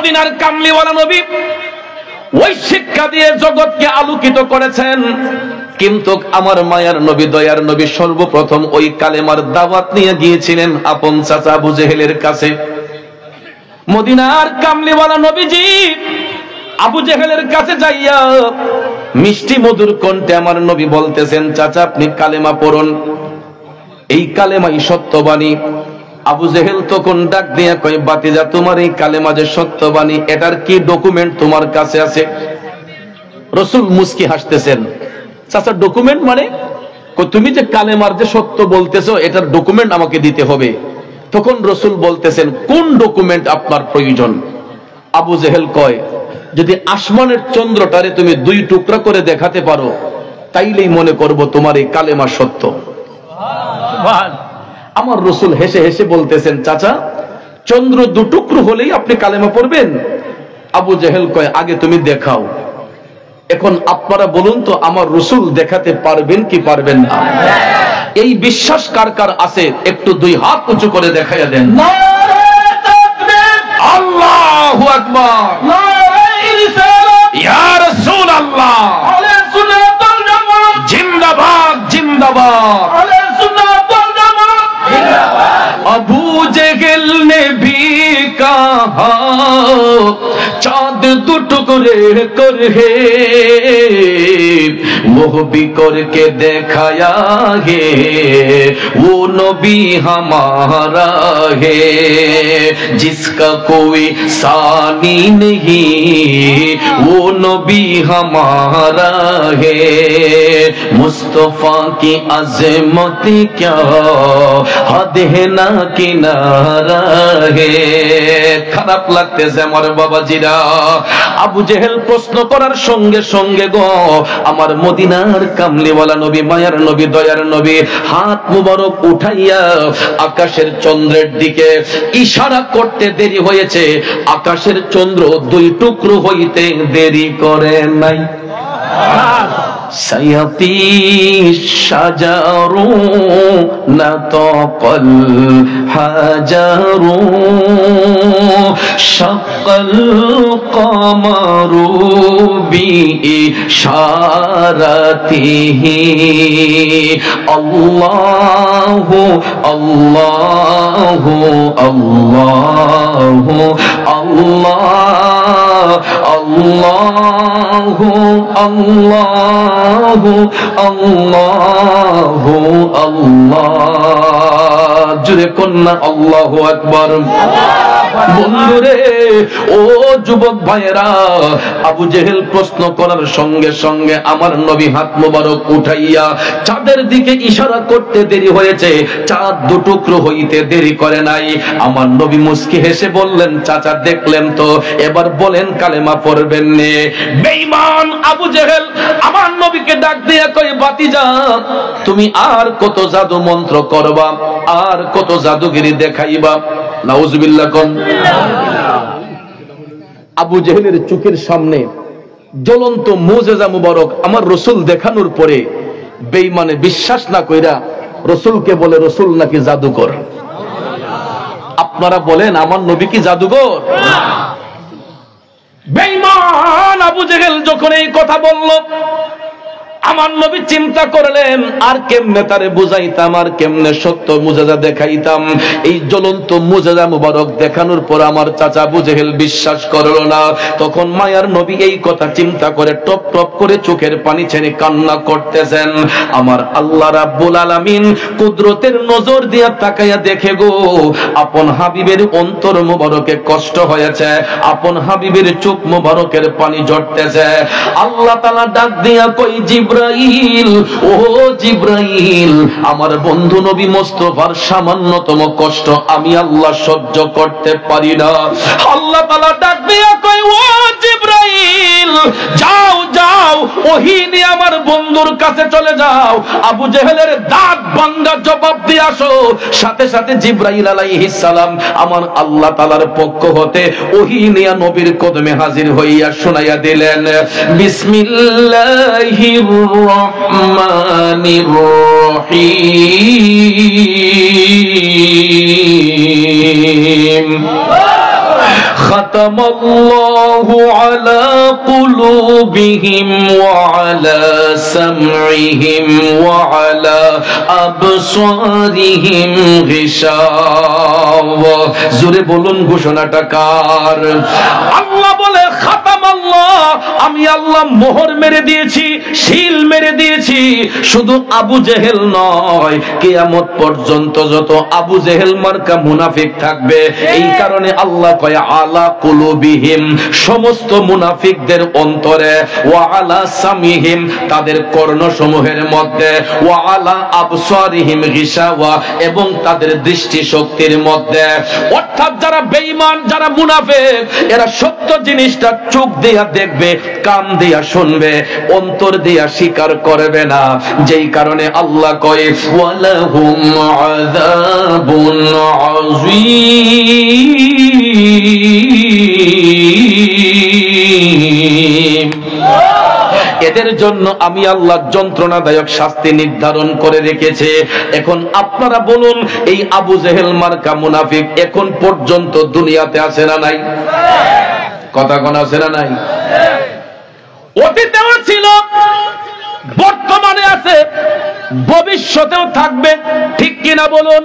মদিনার কামলিওয়ালা নবী ওই শিক্ষা দিয়ে জগৎকে আলোকিত করেছেন, কিন্তু আমার মায়ার নবী দয়ার নবী সর্বপ্রথম ওই কালেমার দাওয়াত নিয়ে গিয়েছিলেন আপন চাচা আবু জেহেলের কাছে। মদিনার কামলিওয়ালা নবীজি আবু জেহেলের কাছে যাইয়া মিষ্টি মধুর কণ্ঠে আমার নবী বলতেছেন, চাচা আপনি কালেমা পড়ুন, এই কালেমাই সত্যবাণী। আবু জেহেল তখন ডাক দিয়া কয়, বাতিজা তোমার এই কালেমা যে সত্যবাণী, এটার কি ডকুমেন্ট তোমার কাছে আছে? রাসূল মুস্কি হাসতেছেন, চাচা ডকুমেন্ট মানে? তুমি যে কালেমার যে সত্য বলতেছো এটার ডকুমেন্ট আমাকে দিতে হবে। তখন রাসূল বলতেছেন, কোন ডকুমেন্ট আপনার প্রয়োজন? আবু জেহেল কয়, যদি আসমানের চন্দ্রটারে তুমি দুই টুকরা করে দেখাতে পারো তাইলেই মনে করব তোমার এই কালেমা সত্য। আমার রাসূল হেসে হেসে বলতেছেন, চাচা চন্দ্র দুটুকরো হলেই আপনি কালেমা পড়বেন? আবু জেহেল কয়, আগে তুমি দেখাও। এখন আপনারা বলুন তো, আমার রাসূল দেখাতে পারবেন কি পারবেন না? এই বিশ্বাস কার কার আছে একটু দুই হাত উঁচু করে দেখাইয়া দেন। আল্লাহু আকবার, ইয়া রাসূলুল্লাহ, জিন্দাবাদ জিন্দাবাদ, अबू जहल ने भी कहा चाँद दो टुकड़े कर है, वो भी करके दिखाया है, वो नबी हमारा है, जिसका कोई सानी नहीं, वो नबी हमारा है, मुस्तफा की अज़मत क्या हद है ना किनारा है। খারাপ লাগতেছে আমার বাবাজিরা। আবু জেহেল প্রশ্ন করার সঙ্গে সঙ্গে গো আমার মদিনার কামলিওয়ালা নবী মায়ার নবী দয়ার নবী হাত মুবারক উঠাইয়া আকাশের চন্দ্রের দিকে ইশারা করতে দেরি হয়েছে, আকাশের চন্দ্র দুই টুকরো হইতে দেরি করে নাই। سيطي الشجر نطق الحجر شق القمر بإشارته الله الله الله الله الله الله আল্লাহু আল্লাহ, জুড়ে কন্যা আল্লাহু আকবার। বন্ধুরে ও যুবক ভাইয়েরা, আবু জেহেল প্রশ্ন করার সঙ্গে সঙ্গে আমার নবী হাত মোবারক উঠাইয়া চাঁদের দিকে ইশারা করতে দেরি হয়েছে, চাঁদ দুটুকরো হইতে দেরি করে নাই। আমার নবী মুস্কি হেসে বললেন, চাচা দেখলেন তো, এবার বলেন কালেমা পড়বেন নে। বেঈমান আবু জেহেল আমার নবীকে ডাক দিয়া কই, বাতিজা তুমি আর কত জাদু মন্ত্র করবা, আর কত জাদুগিরি দেখাইবা? নাউজুবিল্লাহ কোন। আবু জেহেলের চোখের সামনে জ্বলন্ত মুজিজা মুবারক আমার রাসূল দেখানোর পরে বেঈমানে বিশ্বাস না কইরা রাসূলকে বলে, রাসূল নাকি জাদুকর। আপনারা বলেন আমার নবী কি জাদুকর? বেঈমান আবু জেহেল যখন এই কথা বলল, আমার নবী চিন্তা করলেন আর কেমনে তারে বুঝাইতাম, আর কেমনে সত্য মুজিজা দেখাইতাম। এই জ্বলন্ত মুজিজা মুবারক দেখানোর পর আমার চাচা আবু জেহেল বিশ্বাস করলো না। তখন মায়ার নবী এই কথা চিন্তা করে টপ টপ করে চোখের পানি ছেড়ে কান্না করতেছেন। আমার আল্লাহ রাব্বুল আলামিন কুদরতের নজর দিয়া তাকাইয়া দেখে গো, আপন হাবিবের অন্তর মুবারকে কষ্ট হয়েছে, আপন হাবিবের চোখ মুবারকের পানি ঝরতেছে। আল্লাহ তাআলা ডাক দিয়া কই, জিব্রাইল ও জিব্রাইল, আমার বন্ধু নবী মুস্তাফার সামান্যতম কষ্ট আমি আল্লাহ সহ্য করতে পারি না। আল্লাহ তাআলা ডাক দিয়া কই, ও জিব্রাইল যাও যাও, ওহী নিয়ে আমার বন্ধুর কাছে চলে যাও, আবু জেহেলের দাঁত ভাঙা জবাব দিয়ে আসো। সাথে সাথে জিব্রাইল আলাইহিস সালাম আমার আল্লাহ তাআলার পক্ষ হতে ওহী নিয়ে নবীর কদমে হাজির হইয়া শুনাইয়া দিলেন, বিসমিল্লাহির রহমানির রহিম, খাতামাল্লাহু আলা কুলুবিহিম ওয়া আলা সামইহিম ওয়া আলা আবসারিহিম গিশাওয়া। জোরে বলুন ঘোষণাটা কার? আল্লাহ বলে খাতামাল্লাহ, আমি আল্লাহ মোহর মেরে দিয়েছি, সিল মেরে দিয়েছি। শুধু আবু জেহেল নয়, কিয়ামত পর্যন্ত যত আবু জেহেল মার্কা মুনাফিক থাকবে, এই কারণে আল্লাহ কয় আলা কুলুবিহিম, সমস্ত মুনাফিকদের অন্তরে, ওয়া আলা সামিহিম, তাদের কর্ণসমূহের মধ্যে, ওয়া আলা আবসারিহিম গিশাওয়া, এবং তাদের দৃষ্টি শক্তির মধ্যে। অর্থাৎ যারা বেঈমান, যারা মুনাফিক, এরা সত্য জিনিসটা চোখ দিয়া দেখবে, কান দিয়া শুনবে, অন্তর দিয়া স্বীকার করবে না। যেই কারণে আল্লাহ কয় ওয়ালাহুম আযাবুন আযীম, এদের জন্য আমি আল্লাহ যন্ত্রণাদায়ক শাস্তি নির্ধারণ করে রেখেছে। এখন আপনারা বলুন, এই আবু জেহেল মার্কা মুনাফিক এখন পর্যন্ত দুনিয়াতে আছে না নাই? কথা কোন আছে না নাই? অতীতেও ছিল, বর্তমানে আছে, ভবিষ্যতেও থাকবে। ঠিক কিনা বলুন?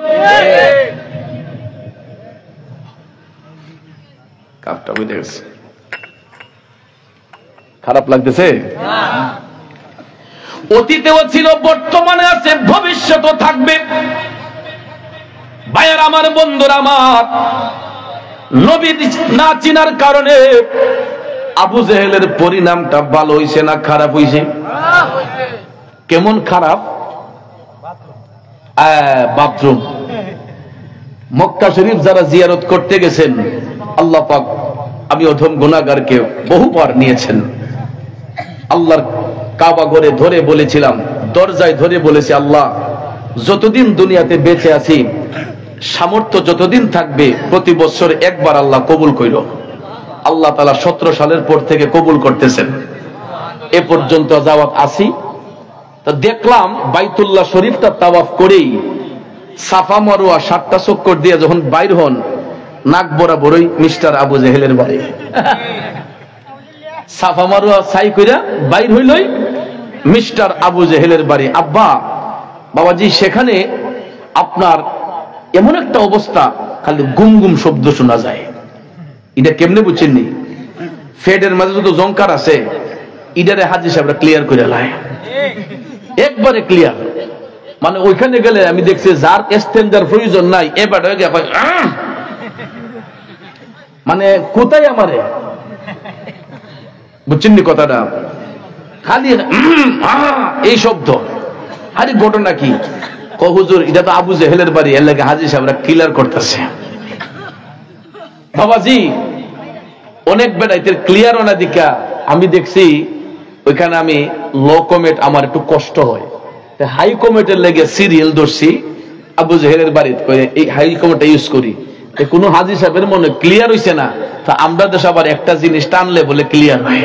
কাপটা বুঝে গেছে, খারাপ লাগতেছে? অতীতেও ছিল, বর্তমানে আছে, ভবিষ্যতেও থাকবে। ভাইয়ের আমার, বন্ধুরা আমার, নবী না চিনার কারণে আবু জেহেলের পরিণামটা ভালো হইছে না খারাপ হইছে? কেমন খারাপ? বাথরুম। মক্কা শরীফ যারা জিয়ারত করতে গেছেন, আল্লাহ পাক আমি অধম গুনাহগারকে বহুবার নিয়েছেন। আল্লাহর কাবা ঘরে ধরে বলেছিলাম, দরজায় ধরে বলেছি, আল্লাহ যতদিন দুনিয়াতে বেঁচে আছি, সামর্থ্য যতদিন থাকবে, প্রতি বছর একবার আল্লাহ কবুল কইরো। আল্লাহ তাআলা 17 সালের পর থেকে কবুল করতেছেন। এ পর্যন্ত যাওয়াত আসি, তো দেখলাম বাইতুল্লাহ শরীফটা তাওয়াফ করেই সাফা মারওয়া 7টা চক্কর দিয়ে যখন বাইর হন, নাক বরাবরই মিস্টার আবু জেহেলের বাড়ি। সাফা মারওয়া সাই কইরা বাইর হইলই মিস্টার আবু জেহেলের বাড়ি। আব্বা, বাবাজি, সেখানে আপনার এমন একটা অবস্থা, খালি গুম গুম শব্দ শোনা যায়। এটা কেমনে বুঝছেননি? ফেডের মাঝে যত জংকার আছে, ইডারে হাজি সাহেবরা ক্লিয়ার করে লাই, একবারে ক্লিয়ার। মানে ওইখানে গেলে আমি দেখছি যার এস্তেঞ্জার প্রয়োজন নাই, এবার মানে কোথায় আমারে, বুঝছেননি কথাটা? খালি এই শব্দ। আরে ঘটনা কি? হুজুর, এটা তো আবু জেহেলের বাড়ি, এর লাগে হাজি সাহেবরা ক্লিয়ার করতেছে। বাবাজি, অনেক বেড়াইতে ক্লিয়ার না দিকা আমি দেখছি ওইখানে আমি লো কমেট, আমার একটু কষ্ট হয়, হাই কমেটের লেগে সিরিয়াল ধরছি আবু জেহেলের বাড়িতে, এই হাই কমেটটা ইউজ করি। কোনো হাজি সাহেবের মনে ক্লিয়ার হইছে না, তা আমরা দেশ আবার একটা জিনিস টানলে বলে ক্লিয়ার হয়।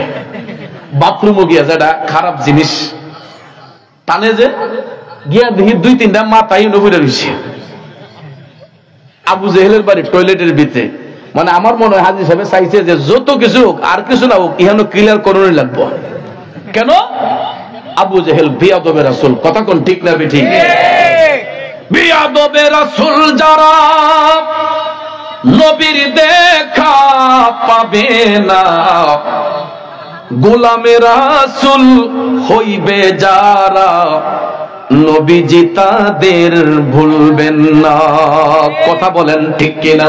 বাথরুমও গিয়া, যেটা খারাপ জিনিস টানে, যে গিয়া দেখি 2-3টা মাথায় নবুরে রয়েছে আবু জেহেলের বাড়ি টয়লেটের ভিতরে। মানে আমার মনে হয় হাজি সাহেব চাইছে যে যত কিছু হোক, আর কিছু না হোক, ইহানো ক্লিয়ার করানোই লাগবো। কেন? আবু জেহেল বিয়াদবে রাসূল। কথা কোন ঠিক না বেঠিক? বিয়াদবে রাসূল যারা, নবীর দেখা পাবে না, গোলামে রাসূল হইবে যারা, নবীজি তাদের ভুলবেন না। কথা বলেন ঠিক কিনা?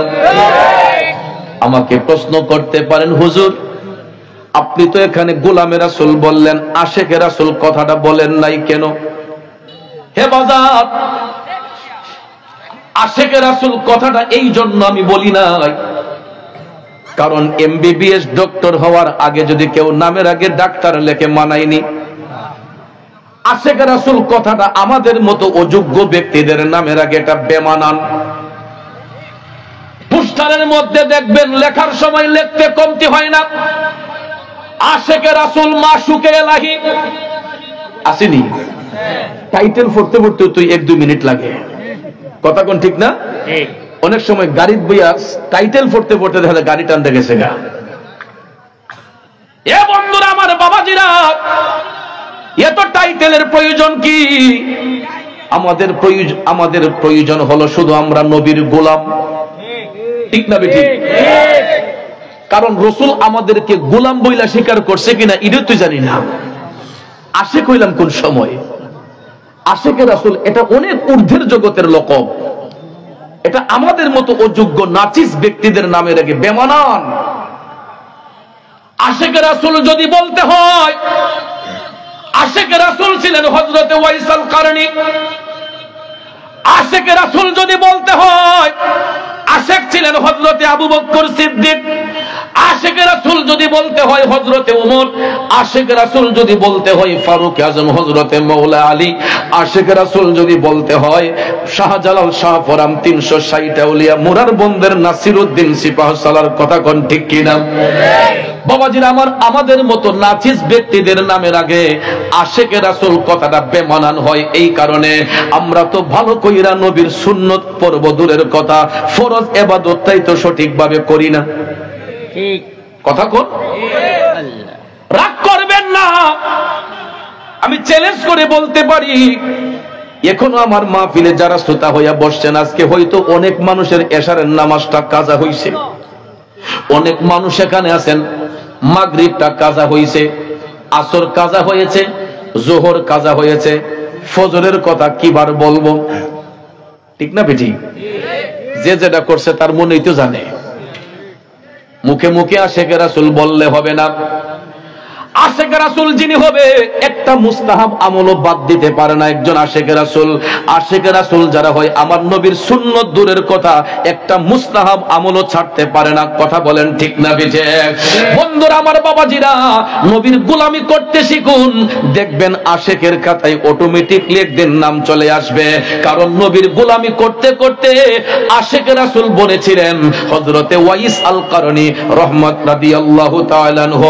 আমাকে প্রশ্ন করতে পারেন, হুজুর আপনি তো এখানে গোলামে রাসূল বললেন, আশেকে রাসূল কথাটা বলেন নাই কেন? হে বাজার, আশেকে রাসূল কথাটা এই জন্য আমি বলি নাই, কারণ এমবিবিএস ডক্টর হওয়ার আগে যদি কেউ নামের আগে ডাক্তার লেখে মানায়নি। আশেকে রাসূল কথাটা আমাদের মতো অযোগ্য ব্যক্তিদের নামের আগে এটা বেমানান। পোস্টারের মধ্যে দেখবেন লেখার সময় লিখতে কমতি হয় না, আশেকে রাসূল মাশুকে এলাহি। আসেনি? টাইটেল পড়তে পড়তে তুই 1-2 মিনিট লাগে। কথা কোন ঠিক না? অনেক সময় গাড়ির বইয়া টাইটেল পড়তে পড়তে দেখা যায় গাড়ি টানতে গেছে গা। এ বন্ধুরা আমার, বাবাজিরা, এত টাইটেলের প্রয়োজন কি? আমাদের প্রয়োজন হলো শুধু আমরা নবীর গোলাম। ঠিক না বেঠিক? কারণ রাসূল আমাদেরকে গোলাম বইলা স্বীকার করছে কিনা এটা তো জানি না। আশিক হইলাম কোন সময়? আশিকে রাসূল এটা অনেক ঊর্ধ্বের জগতের লকব। এটা আমাদের মতো অযোগ্য নাচিস ব্যক্তিদের নামে রেখে বেমানান। আশিকে রাসূল যদি বলতে হয়, আশিকে রাসূল ছিলেন হযরতে ওয়াইসাল কারনী। আশিকে রাসূল যদি বলতে হয়, আশিক ছিলেন হযরতে আবু বকর সিদ্দিক। আশিকে রাসূল যদি বলতে হয় হযরতে ওমর। আশিকে রাসূল যদি বলতে হয় ফারুক আজম হযরতে মাওলা আলী। আশিকে রাসূল যদি বলতে হয় শাহজালাল শাহফরাম 360 আউলিয়া মুরার বন্দের নাসিরউদ্দিন সিপাহসালার কথা কোন ঠিক কিনা? বাবাজিরা আমার, আমাদের মতো নাচিস ব্যক্তিদের নামের আগে আশিকে রাসূল কথাটা বেমানান হয়। এই কারণে আমরা তো ভালো কইরা নবীর সুন্নত পড়ব দূরের কথা, ফরজ ইবাদতটাই তো সঠিকভাবে করি না। ঠিক কথা কোন? রাগ করবেন না, আমি চ্যালেঞ্জ করে বলতে পারি, এখনো আমার মাহফিলে যারা শ্রোতা হইয়া বসছেন, আজকে হয়তো অনেক মানুষের এশারের নামাজটা কাজা হইছে, অনেক মানুষ এখানে আছেন মাগরিবটা কাজা হইছে, আসর কাজা হয়েছে, জোহর কাজা হয়েছে, ফজরের কথা কিবার বলবো? ঠিক না বেটি? যে যেটা করছে তার মনেই তো জানে। মুখে মুখে আশিকে রাসূল বললে হবে না। আশিকে রাসূল যিনি হবে, একটা মুস্তাহাব আমলও বাদ দিতে পারে না একজন আশিকে রাসূল। আশিকে রাসূল যারা হয় আমার নবীর সুন্নত দূরের কথা একটা মুস্তাহাব আমলও ছাড়তে পারে না। কথা বলেন ঠিক না বেঠে? বন্ধুরা আমার, বাবাজিরা, নবীর গোলামি করতে শিখুন, দেখবেন আশিকের খাতায় অটোমেটিকলি একদিন নাম চলে আসবে। কারণ নবীর গোলামি করতে করতে আশিকে রাসূল বলেছিলেন হযরতে ওয়াইস আল কারনী রহমত রাদিয়াল্লাহু তাআলা আনহু।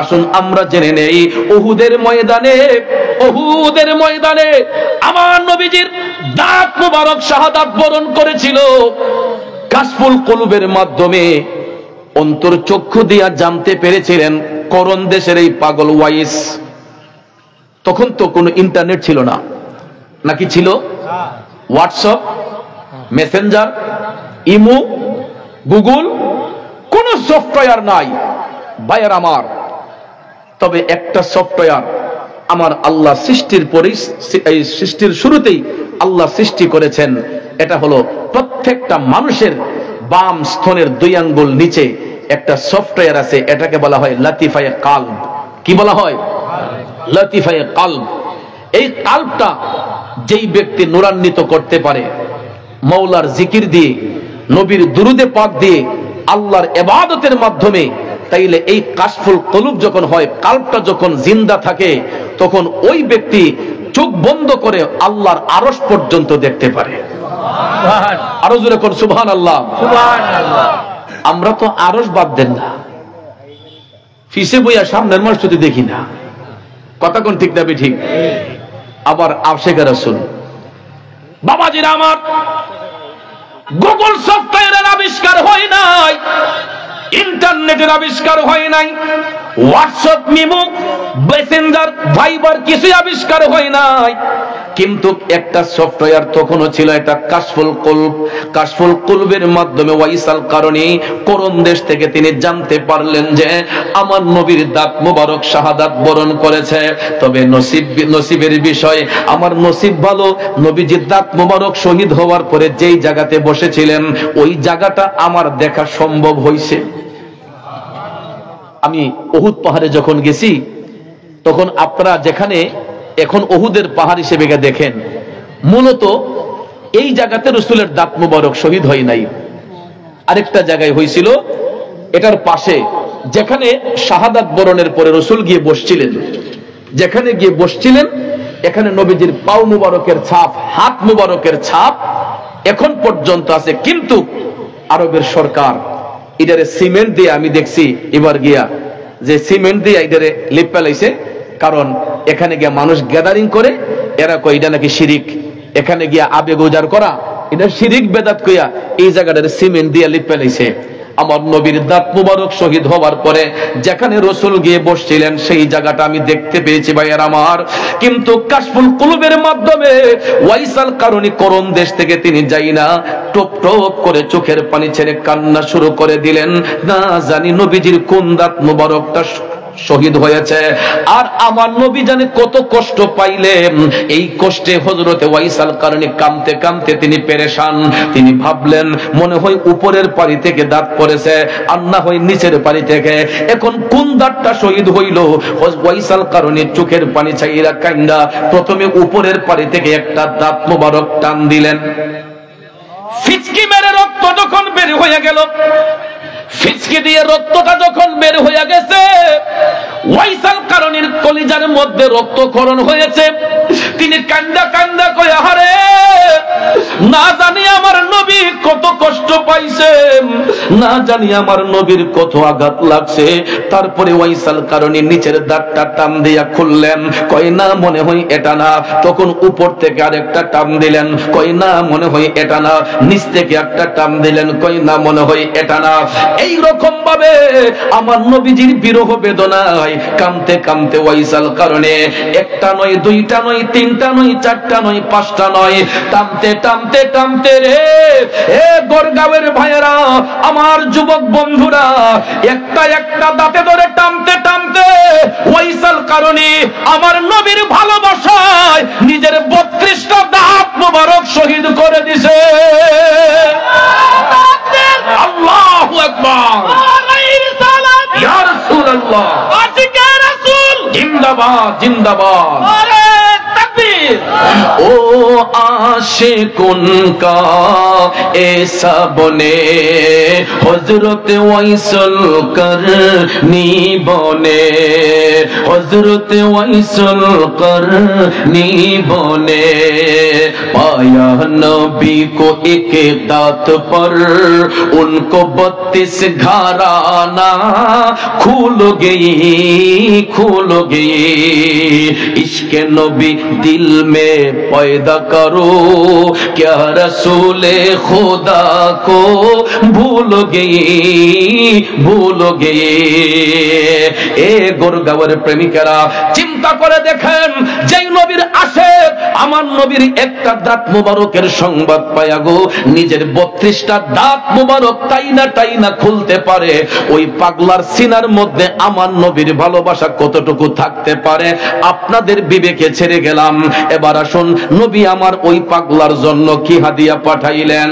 আসুন আমরা জেনে নেই, উহুদের ময়দানে আমার নবীজির দাঁত মুবারক শাহাদাত বরণ করেছিল। কাশফুল কুলুবের মাধ্যমে অন্তর চক্ষু দিয়া জানতে পেরেছিলেন করণ দেশের এই পাগল ওয়াইস। তখন তো কোনো ইন্টারনেট ছিল না, নাকি ছিল? হোয়াটসঅ্যাপ, মেসেঞ্জার, ইমো, গুগল, কোন সফটওয়্যার নাই ভাইয়ের আমার। তবে একটা সফটওয়্যার আমার আল্লাহ সৃষ্টির পরে, এই সৃষ্টির শুরুতেই আল্লাহ সৃষ্টি করেছেন। এটা হলো প্রত্যেকটা মানুষের বাম স্তনের 2 আঙ্গুল নিচে একটা সফটওয়্যার আছে, এটাকে বলা হয় লাতিফায়ে কালব। কি বলা হয়? লাতিফায়ে কালব। এই কালবটা যেই ব্যক্তি নূরান্বিত করতে পারে মওলার জিকির দিয়ে, নবীর দুরুদে পাক দিয়ে, আল্লাহর ইবাদতের মাধ্যমে, তাইলে এই কাশফুল কলুব যখন হয়, কালবটা যখন জিন্দা থাকে, তখন ওই ব্যক্তি চোখ বন্ধ করে আল্লাহর আরশ পর্যন্ত দেখতে পারে। আরো জোরে কোন সুবহানাল্লাহ। আমরা তো আরশ বাদ দেন না, ফিসে বইয়া সামনের মসজিদে দেখি না। কথা কোন ঠিক না ঠিক? আবার আশিকে রাসূল, বাবাজিরা আমার, গুগল সফটওয়্যারের আবিষ্কার হয় নাই, ইন্টারনেটের আবিষ্কার হয় নাই, হোয়াটসঅ্যাপ, মিমো, মেসেঞ্জার, ভাইবার কিছুই আবিষ্কার হয় নাই, কিন্তু একটা সফটওয়্যার তখনও ছিল, এটা কাশফুল কুলব। কাশফুল কুলবের মাধ্যমে ওয়াইসাল কারণী করণ দেশ থেকে তিনি জানতে পারলেন যে আমার নবীর দাঁত মুবারক শাহাদাত বরণ করেছে। তবে নসিবের বিষয়, আমার নসিব ভালো, নবীজির দাঁত মুবারক শহীদ হওয়ার পরে যেই জায়গাতে বসেছিলেন ওই জায়গাটা আমার দেখা সম্ভব হয়েছে। আমি উহুদ পাহাড়ে যখন গেছি, তখন আপনারা যেখানে এখন উহুদের পাহাড় হিসেবে দেখেন, মূলত এই জায়গাতে রাসূলের দাঁত মুবারক শহীদ হয় নাই, আরেকটা জায়গায় হয়েছিল। এটার পাশে যেখানে শাহাদাত বরণের পরে রাসূল গিয়ে বসছিলেন, যেখানে গিয়ে বসছিলেন এখানে নবীজির পাও মুবারকের ছাপ, হাত মুবারকের ছাপ এখন পর্যন্ত আছে। কিন্তু আরবের সরকার এটারে সিমেন্ট দিয়ে, আমি দেখছি এবার গিয়া যে সিমেন্ট দিয়ে এটারে লিপ পেলাইছে, কারণ এখানে গিয়া মানুষ গ্যাদারিং করে, এরা কয় এটা নাকি শিরিক, এখানে গিয়া আবেগ উজাড় করা এটা শিরিক বেদাত কইয়া এই জায়গাটার সিমেন্ট দিয়ে লিপ ফেলাইছে। আমার নবীর দাঁত মুবারক শহীদ হওয়ার পরে যেখানে রাসূল গিয়ে বসছিলেন সেই জায়গাটা আমি দেখতে পেয়েছি ভাইয়ের আমার। কিন্তু কাশফুল কুলুবের মাধ্যমে ওয়াইসাল কারণী করণ দেশ থেকে তিনি যাই না টপ টপ করে চোখের পানি ছেড়ে কান্না শুরু করে দিলেন, না জানি নবীজির কোন দাঁত মুবারকটা শহীদ হয়েছে। আর আমার নবী জানে কত কষ্ট পাইলেন। এই কষ্টে হযরতে ওয়াইসাল কারণী কাঁদতে কাঁদতে তিনি পেরেশান। তিনি ভাবলেন মনে হয় উপরের পাড়ি থেকে দাঁত পড়েছে আর না হয় নিচের পাড়ি থেকে, এখন কোন দাঁতটা শহীদ হইল। ওয়াইসাল কারণী চোখের পানি ছাইরা কান্দা প্রথমে উপরের পাড়ি থেকে একটা দাঁত মোবারক টান দিলেন। ফিচকি মেরে রক্ত যখন বের হয়ে গেল, ফিচকি দিয়ে রক্তটা যখন বের হয়ে গেছে, ওয়াইসাল কারণীর কলিজার মধ্যে রক্তক্ষরণ হয়েছে। তিনি কান্দা কান্দা কয়ে, আরে না জানি আমার নবী কত কষ্ট পাইছে, না জানি আমার নবীর কত আঘাত লাগছে। তারপরে ওয়াইসাল কারণী নিচের দাঁতটা টান দিয়া খুললেন, কয় না মনে হয় এটা না। তখন উপর থেকে আরেকটা টান দিলেন, কয় না মনে হয় এটা না। নিচ থেকে একটা টান দিলেন, কয় না মনে হয় এটা না। এই রকম ভাবে আমার নবীজির বিরহ বেদনায় কাঁদতে কাঁদতে ওয়াইসাল কারণে একটা নয়, দুইটা নয়, তিনটা নয়, চারটা নয়, পাঁচটা নয়, টানতে টানতে টানতে রে এ গড়গাঁওয়ের ভাইয়েরা, আমার যুবক বন্ধুরা, একটা একটা দাঁতে ধরে টানতে টানতে ওয়াইসাল কারণে আমার নবীর ভালোবাসায় নিজের 32টা দাঁত মোবারক শহীদ করে দিছে। আল্লাহু আকবার, ইয়া রাসূলুল্লাহ, আশিকে রাসূল জিন্দাবাদ জিন্দাবাদ, আরে তাকবীর। ও আশিকুন কা ऐसा बने हजरत वैसल करनी बने, हजरत वैसल करनी बने। पाया नबी को एक दांत पर उनको 32 घराना खुल गई। इश्क नबी दिल में पैदा करो, क्या रसूले खुदा को भूल गई। এ গোরগাঁওয়ের প্রেমিকেরা চিন্তা করে দেখেন, যেই নবীর আসে আমার নবীর একটা দাঁত মুবারকের সংবাদ পায়া গো নিজের 32টা দাঁত মুবারক টাইনা খুলতে পারে, ওই পাগলার সিনার মধ্যে আমার নবীর ভালোবাসা কতটুকু থাকতে পারে আপনাদের বিবেকে ছেড়ে গেলাম। এবার আসুন নবী আমার ওই পাগলার জন্য কি হাদিয়া পাঠাইলেন।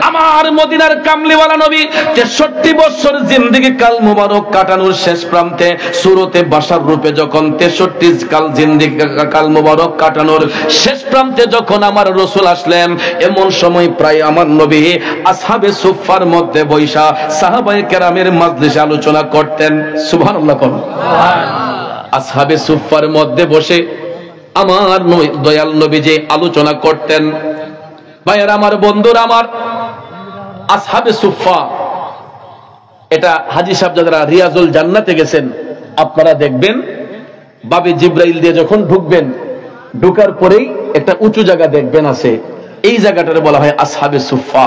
আমার মদিনার কামলিওয়ালা নবী 63 বছর জিন্দেগি কাল মুবারক কাটানোর শেষ প্রান্তে সুরতে বাসার রূপে যখন 63 কাল জিন্দেগি কাল মুবারক কাটানোর শেষ প্রান্তে যখন আমার রাসূল আসলেন, এমন সময় প্রায় আমার নবী আসহাবে সুফফার মধ্যে বৈশা সাহাবায়ে কেরামের মাজলিসে আলোচনা করতেন। সুবহানাল্লাহ বলুন। আসহাবে সুফফার মধ্যে বসে আমার দয়াল নবীজি আলোচনা করতেন। ভাইয়ের আমার, বন্ধুরা আমার, আসহাবে সুফফা এটা হাজী সাহেব যারা রিয়াজুল জান্নাতে গেছেন আপনারা দেখবেন, বাবে জিব্রাইল দিয়ে যখন ঢুকবেন, ঢুকার পরেই একটা উঁচু জায়গা দেখবেন আছে, এই জায়গাটারে বলা হয় আসহাবে সুফফা,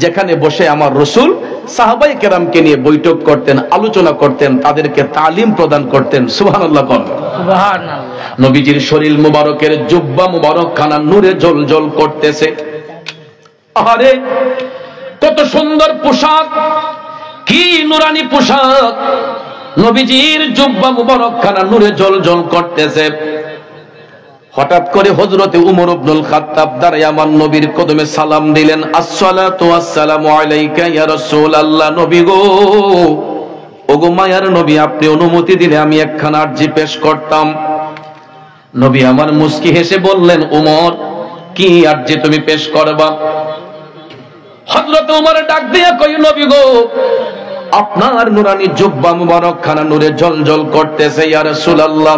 যেখানে বসে আমার রাসূল সাহাবায়ে কেরামকে নিয়ে বৈঠক করতেন, আলোচনা করতেন, তাদেরকে তালিম প্রদান করতেন। সুবহানাল্লাহ বলেন। সুবহানাল্লাহ। নবীজির শরীর মুবারকের জুব্বা মুবারক খানা নূরে জ্বলজ্বল করতেছে। আরে কত সুন্দর পোশাক, কি নুরানি পোশাক, নবীজির জুব্বা মুবারক খানা নূরে জ্বলজ্বল করতেছে। হঠাৎ করে হযরতে উমর ইবনুল খাত্তাব দাঁড়িয়ে আমার নবীর কদমে সালাম দিলেন, আসসালাতু ওয়াসসালামু আলাইকা ইয়া রাসূলুল্লাহ। নবী গো, ওগো মায়ার নবী, আপনি অনুমতি দিলে আমি একখানা আরজি পেশ করতাম। নবী আমার মুস্কি হেসে বললেন, উমর কি আরজি তুমি পেশ করবা? হযরত উমর ডাক দিয়ে কই, নবী গো, আপনার নুরানি জুব্বা মুবারক খানা নূরে জ্বলজ্বল করতেছে ইয়া রাসূলুল্লাহ।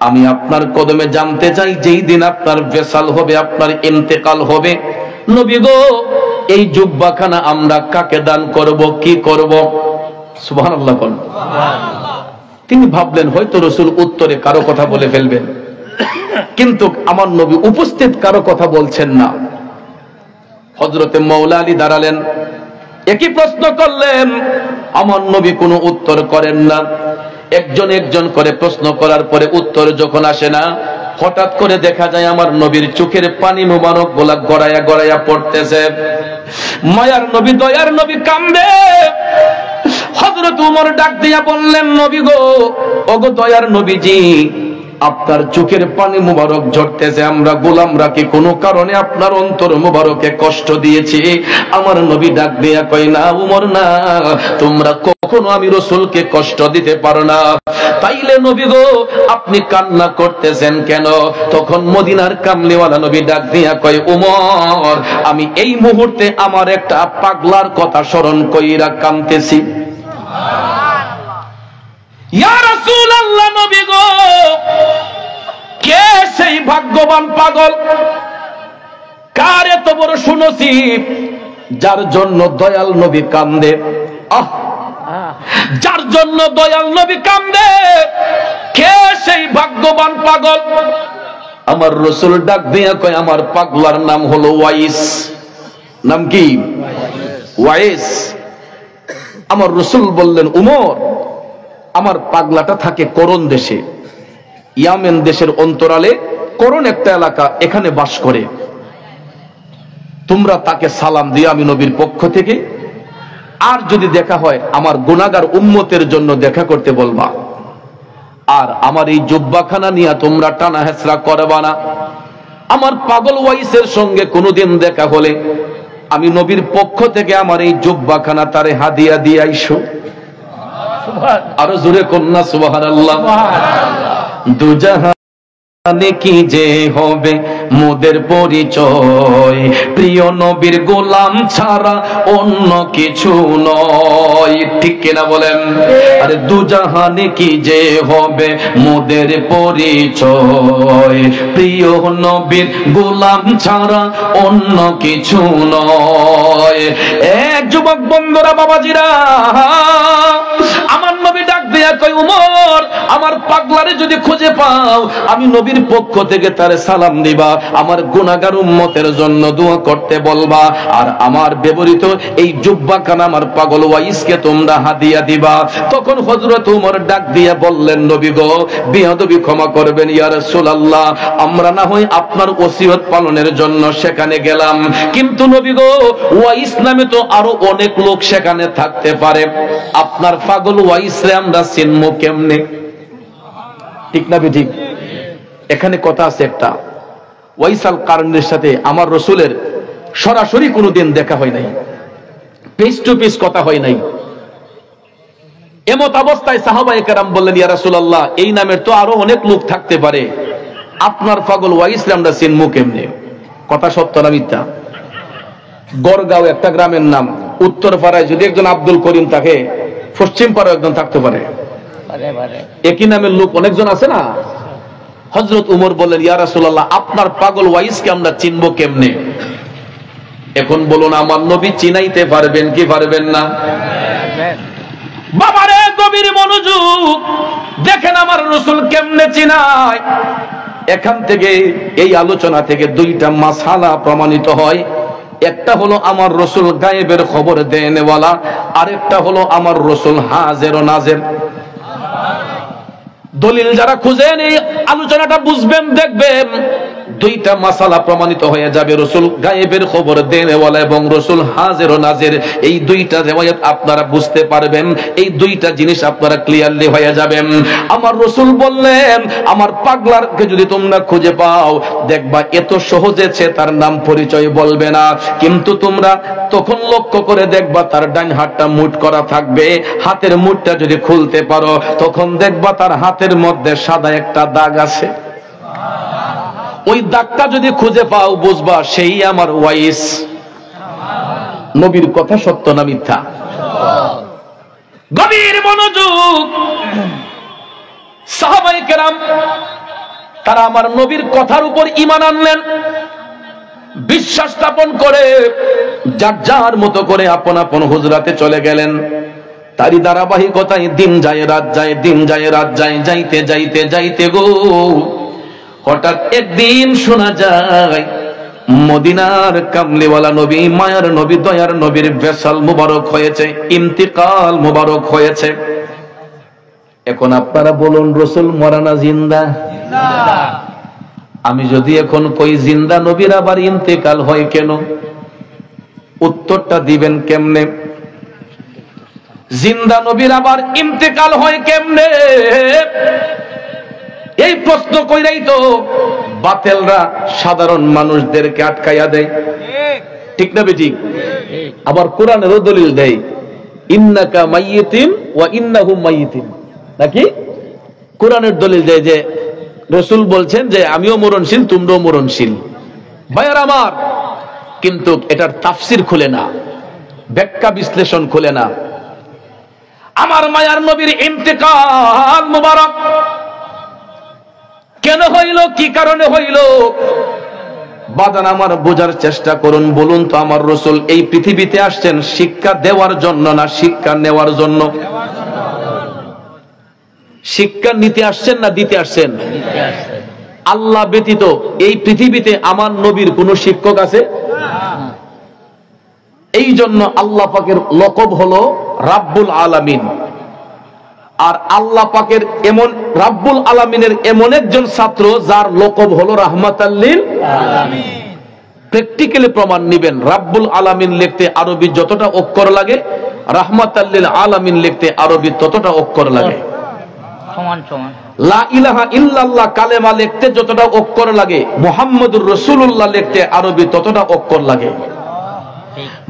আমি আপনার কদমে জানতে চাই, যেই দিন আপনার বেসাল হবে, আপনার ইন্তেকাল হবে, নবী গো, এই জুব্বাখানা আমরা কাকে দান করব, কি করব? সুবহানাল্লাহ বলেন। তিনি ভাবলেন হয়তো রাসূল উত্তরে কারো কথা বলে ফেলবেন, কিন্তু আমার নবী উপস্থিত কারো কথা বলছেন না। হযরতে মাওলা আলী দাঁড়ালেন, একই প্রশ্ন করলেন। আমার নবী কোনো উত্তর করেন না। একজন একজন করে প্রশ্ন করার পরে উত্তর যখন আসে না, হঠাৎ করে দেখা যায় আমার নবীর চোখের পানি মোবারক গোলা গড়াইয়া গড়াইয়া পড়তেছে। মায়ার নবী, দয়ার নবী কান্দে। হযরত ওমর ডাক দিয়া বললেন, নবী গো, ওগো দয়ার নবীজি, আপনার চোখের পানি মুবারক ঝরতেছে, আমরা গোলামরা কি কোনো কারণে আপনার অন্তর মুবারকে কষ্ট দিয়েছি? আমার নবী ডাক দিয়া কয়, না উমর না, তোমরা কখনো আমি রাসূলকে কষ্ট দিতে পারো না। তাইলে নবী গো, আপনি কান্না করতেছেন কেন? তখন মদিনার কামলিওয়ালা নবী ডাক দিয়া কয়, উমর, আমি এই মুহূর্তে আমার একটা পাগলার কথা স্মরণ কইরা কাঁদতেছি। ইয়া রাসূলুল্লাহ, নবী গো, কে সেই ভাগ্যবান পাগল, কার এত বড় সুনসিব, যার জন্য দয়াল নবী কান্দে? যার জন্য দয়াল নবী কান্দে, কে সেই ভাগ্যবান পাগল? আমার রাসূল ডাক দিয়া কয়, আমার পাগলার নাম হলো ওয়াইস। নাম কি? ওয়াইস। আমার রাসূল বললেন, উমর, আমার পাগলাটা থাকে করণ দেশে, ইয়ামেন দেশের অন্তরালে করণ একটা এলাকা, এখানে বাস করে। তোমরা তাকে সালাম দিয়ে আমি নবীর পক্ষ থেকে, আর যদি দেখা হয় আমার গুনাহগার উম্মতের জন্য দেখা করতে বলবা। আর আমার এই জুব্বাখানা নিয়ে তোমরা টানা হেসরা করবা না। আমার পাগল ওয়াইসের সঙ্গে কোনোদিন দেখা হলে আমি নবীর পক্ষ থেকে আমার এই জুব্বাখানা তারে হাদিয়া দিয়ে আইসো। আরো জোরে কন্যা সুবহানাল্লাহ। দুজাহানে কি যে হবে মোদের পরিচয়, প্রিয় নবীর গোলাম ছাড়া অন্য কিছু নয়। ঠিক কিনা বলেন? আরে দুজাহানে কি যে হবে মোদের পরিচয়, প্রিয় নবীর গোলাম ছাড়া অন্য কিছু নয়। এক যুবক বন্ধুরা, বাবাজিরা, আমার নবী ডাক দিয়া কয়, উমর, আমার পাগলারে যদি খুঁজে পাও আমি নবীর পক্ষ থেকে তারে সালাম দিবা, আমার গুনাহগার উম্মতের জন্য দোয়া করতে বলবা, আর আমার ব্যবহৃত এই জুব্বাখানা আমার পাগল ওয়াইসকে তোমরা হাদিয়া দিবা। তখন হযরত ওমর ডাক দিয়া বললেন, নবী গো, বেয়াদবি ক্ষমা করবেন ইয়া রাসূলুল্লাহ, আমরা না হয় আপনার ওসিয়ত পালনের জন্য সেখানে গেলাম, কিন্তু নবী গো, ওয়াইস নামে তো আরো অনেক লোক সেখানে থাকতে পারে, আপনার পাগল ওয়াইসরে আমরা চিনবো কেমনে? ঠিক না ঠিক? এখানে কথা আছে একটা, ওয়াইসাল কারণের সাথে আমার রাসূলের সরাসরি কোনোদিন দেখা হয় নাই, ফেস টু ফেস কথা হয় নাই। এমত অবস্থায় সাহাবায়ে কেরাম বললেন, ইয়া রাসূলুল্লাহ, এই নামের তো আরো অনেক লোক থাকতে পারে, আপনার পাগল ওয়াইসরে আমরা চিনবো কেমনে? কথা সত্য না মিথ্যা? গড়গাঁও একটা গ্রামের নাম, উত্তর পাড়ায় যদি একজন আব্দুল করিম থাকে, পশ্চিম পাড়ায় একজন থাকতে পারে, একই নামের লোক অনেকজন আছে না? হযরত উমর বললেন, ইয়া রাসূলুল্লাহ, আপনার পাগল ওয়াইসকে আমরা চিনবো কেমনে? এখন বলুন, আমার নবী চিনাইতে পারবেন কি পারবেন না? বাবারে, গভীর মনোযোগ, দেখেন আমার রাসূল কেমনে চিনায়। এখান থেকে, এই আলোচনা থেকে দুইটা মাসআলা প্রমাণিত হয়। একটা হলো আমার রাসূল গায়েবের খবর দেনেওয়ালা, আরেকটা হলো আমার রাসূল হাজির ও নাজির। দলিল যারা খুঁজেন এই আলোচনাটা বুঝবেন, দেখবেন দুইটা মাসালা প্রমাণিত হয়ে যাবে। রাসূল গায়েবের খবর দেনেওয়ালা এবং রাসূল হাজির ও নাজির, এই দুইটা রিওয়ায়াত আপনারা বুঝতে পারবেন, এই দুইটা জিনিস আপনারা ক্লিয়ারলি হয়ে যাবেন। আমার রাসূল বললেন, আমার পাগলারকে যদি তোমরা খুঁজে পাও, দেখবা এত সহজে সে তার নাম পরিচয় বলবে না, কিন্তু তোমরা তখন লক্ষ্য করে দেখবা তার ডান হাতটা মুঠ করা থাকবে, হাতের মুঠটা যদি খুলতে পারো তখন দেখবা তার হাতের মধ্যে সাদা একটা দাগ আছে। ওই দাগটা যদি খুঁজে পাও, বুঝবা সেই আমার ওয়াইস। নবীর কথা সত্য না মিথ্যা? গভীর মনোযোগ। সাহাবায়ে কেরাম তারা আমার নবীর কথার উপর ঈমান আনলেন, বিশ্বাস স্থাপন করে যার যার মতো করে আপন আপন হুজরাতে চলে গেলেন। তারই ধারাবাহিকতায় দিন যায় রাত যায়, দিন যায় রাত যায়, যাইতে যাইতে যাইতে গো, হঠাৎ একদিন শোনা যায় মদিনার কামলিওয়ালা নবী, মায়ার নবী, দয়ার নবীর বেসাল মুবারক হয়েছে, ইন্তিকাল মুবারক হয়েছে। এখন আপনারা বলুন, রসুল মরা না জিন্দা? আমি যদি এখন কই জিন্দা নবীর আবার ইন্তেকাল হয় কেন, উত্তরটা দিবেন কেমনে? জিন্দা নবীর আবার ইন্তেকাল হয় কেমনে? এই প্রশ্ন কইরাই তো বাতিলরা সাধারণ মানুষদেরকে আটকাইয়া দেয়, ঠিক না বেঠিক? আবার কোরআনেরও দলিল দেয়, ইন্নাকা মাইয়িতিন ওয়া ইন্নাহুম মাইয়িতিন, নাকি? কোরআনের দলিল দেয় যে রাসূল বলছেন যে আমিও মরণশীল, তোমরাও মরণশীল। ভাইয়ার আমার, কিন্তু এটার তাফসীর খুলে না, ব্যাখ্যা বিশ্লেষণ খুলে না। আমার মায়ার নবীর ইন্তেকাল মুবারক কেন হইল, কি কারণে হইল? বাদান আমার বোঝার চেষ্টা করুন। বলুন তো, আমার রাসূল এই পৃথিবীতে আসছেন শিক্ষা দেওয়ার জন্য না শিক্ষা নেওয়ার জন্য? শিক্ষা নিতে আসছেন না দিতে আসছেন? আল্লাহ ব্যতীত এই পৃথিবীতে আমার নবীর কোন শিক্ষক আছে? এই জন্য আল্লাহ পাকের লকব হলো রাব্বুল আলামিন। আর আল্লাহ পাকের এমন রাব্বুল আলামিনের এমন একজন ছাত্র যার লকব হলো রাহমাতাল লিল আলামিন। প্র্যাকটিক্যালি প্রমাণ নিবেন, রাব্বুল আলামিন লিখতে আরবি যতটা অক্ষর লাগে, রাহমাতাল লিল আলামিন লিখতে আরবি ততটা অক্ষর লাগে। সমান সমান। লা ইলাহা ইল্লাল্লাহ কালেমা লিখতে যতটা অক্ষর লাগে, মুহাম্মদুর রাসূলুল্লাহ লিখতে আরবি ততটা অক্ষর লাগে।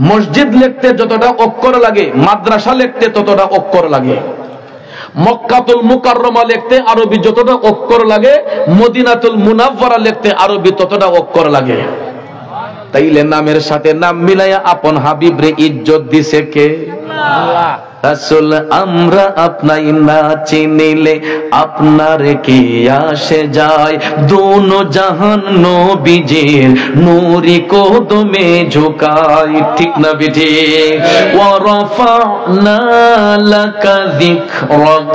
মসজিদ লিখতে যতটা অক্ষর লাগে, মাদ্রাসা লিখতে ততটা অক্ষর লাগে। মক্কাতুল মুকাররমা লিখতে আরবি যতটা অক্ষর লাগে, মদিনাতুল মুনাওয়ারা লিখতে আরবি ততটা অক্ষর লাগে। তাইলে নামের সাথে নাম মিলাইয়া আপন হাবিব রে ইজ্জত দিছে কে? আল্লাহ। রাসূল আমরা আপনাই না চিনিলে আপনার কি আসে যায়, দোনো জাহান নবীজির নূরি কদমে ঝুকায়, ঠিক না বিঠিক? ওয়া রাফা'না লাকা যিকরাক।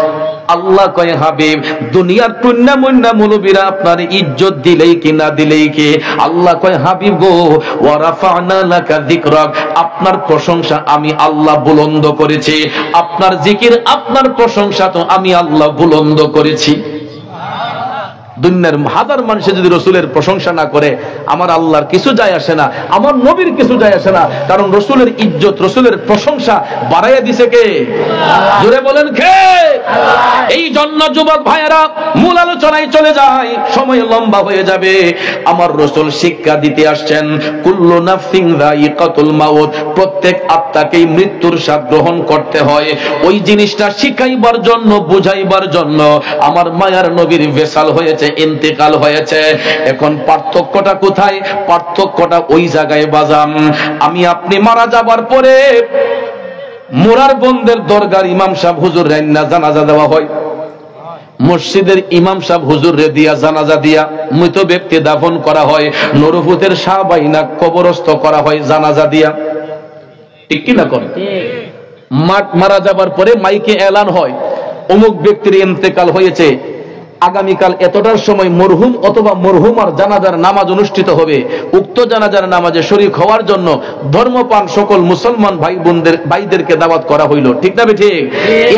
আল্লাহ কয় হাবিব, দুনিয়ার টুন্না মুন্না মুলবিরা আপনার ইজ্জত দিলেই কি না দিলেই কি? আল্লাহ কয় হাবিব গো, ওয়া রাফা'না লাকা যিকরাক, আপনার প্রশংসা আমি আল্লাহ বুলন্দ করেছি, আপনার জিকির আপনার প্রশংসা তো আমি আল্লাহ বুলন্দ করেছি। দুনিয়ার হাজার মানুষে যদি রাসূলের প্রশংসা না করে, আমার আল্লাহর কিছু যায় আসে না, আমার নবীর কিছু যায় আসে না। কারণ রাসূলের ইজ্জত, রাসূলের প্রশংসা বাড়াইয়া দিছে কে? জোরে বলেন কে? এই জন্য যুবক ভাইয়েরা, মূল আলোচনায় চলে যায়, সময় লম্বা হয়ে যাবে। আমার রাসূল শিক্ষা দিতে আসছেন, কুল্লু নাফসিন যায়িকাতুল মাউত, প্রত্যেক আত্মাকেই মৃত্যুর স্বাদ গ্রহণ করতে হয়। ওই জিনিসটা শিখাইবার জন্য, বুঝাইবার জন্য আমার মায়ার নবীর ভেসাল হয়েছে, ইন্তেকাল হয়েছে। এখন পার্থক্যটা কোথায়? পার্থক্যটা ওই জায়গায় বাজান, আমি আপনি মারা যাবার পরে মোরার বন্দের দরগার ইমাম সাহেব হুজুর রাইন্না জানাজা দেওয়া হয়, মসজিদের ইমাম সাহেব হুজুর রে দিয়া জানাজা দিয়া মৃত ব্যক্তি দাফন করা হয়, নরফুতের শাহবাইনা কবরস্থ করা হয় জানাজা দিয়া, ঠিক কি না? করে মারা যাবার পরে মাইকে এলান হয়, অমুক ব্যক্তির ইন্তেকাল হয়েছে, আগামীকাল এতটার সময় মরহুম অথবা মরহুমার জানাজার নামাজ অনুষ্ঠিত হবে। উক্ত জানাজার নামাজে শরীক হওয়ার জন্য ধর্মপ্রাণ সকল মুসলমান ভাই বোনদের ভাইদেরকে দাওয়াত করা হইল, ঠিক না ঠিক?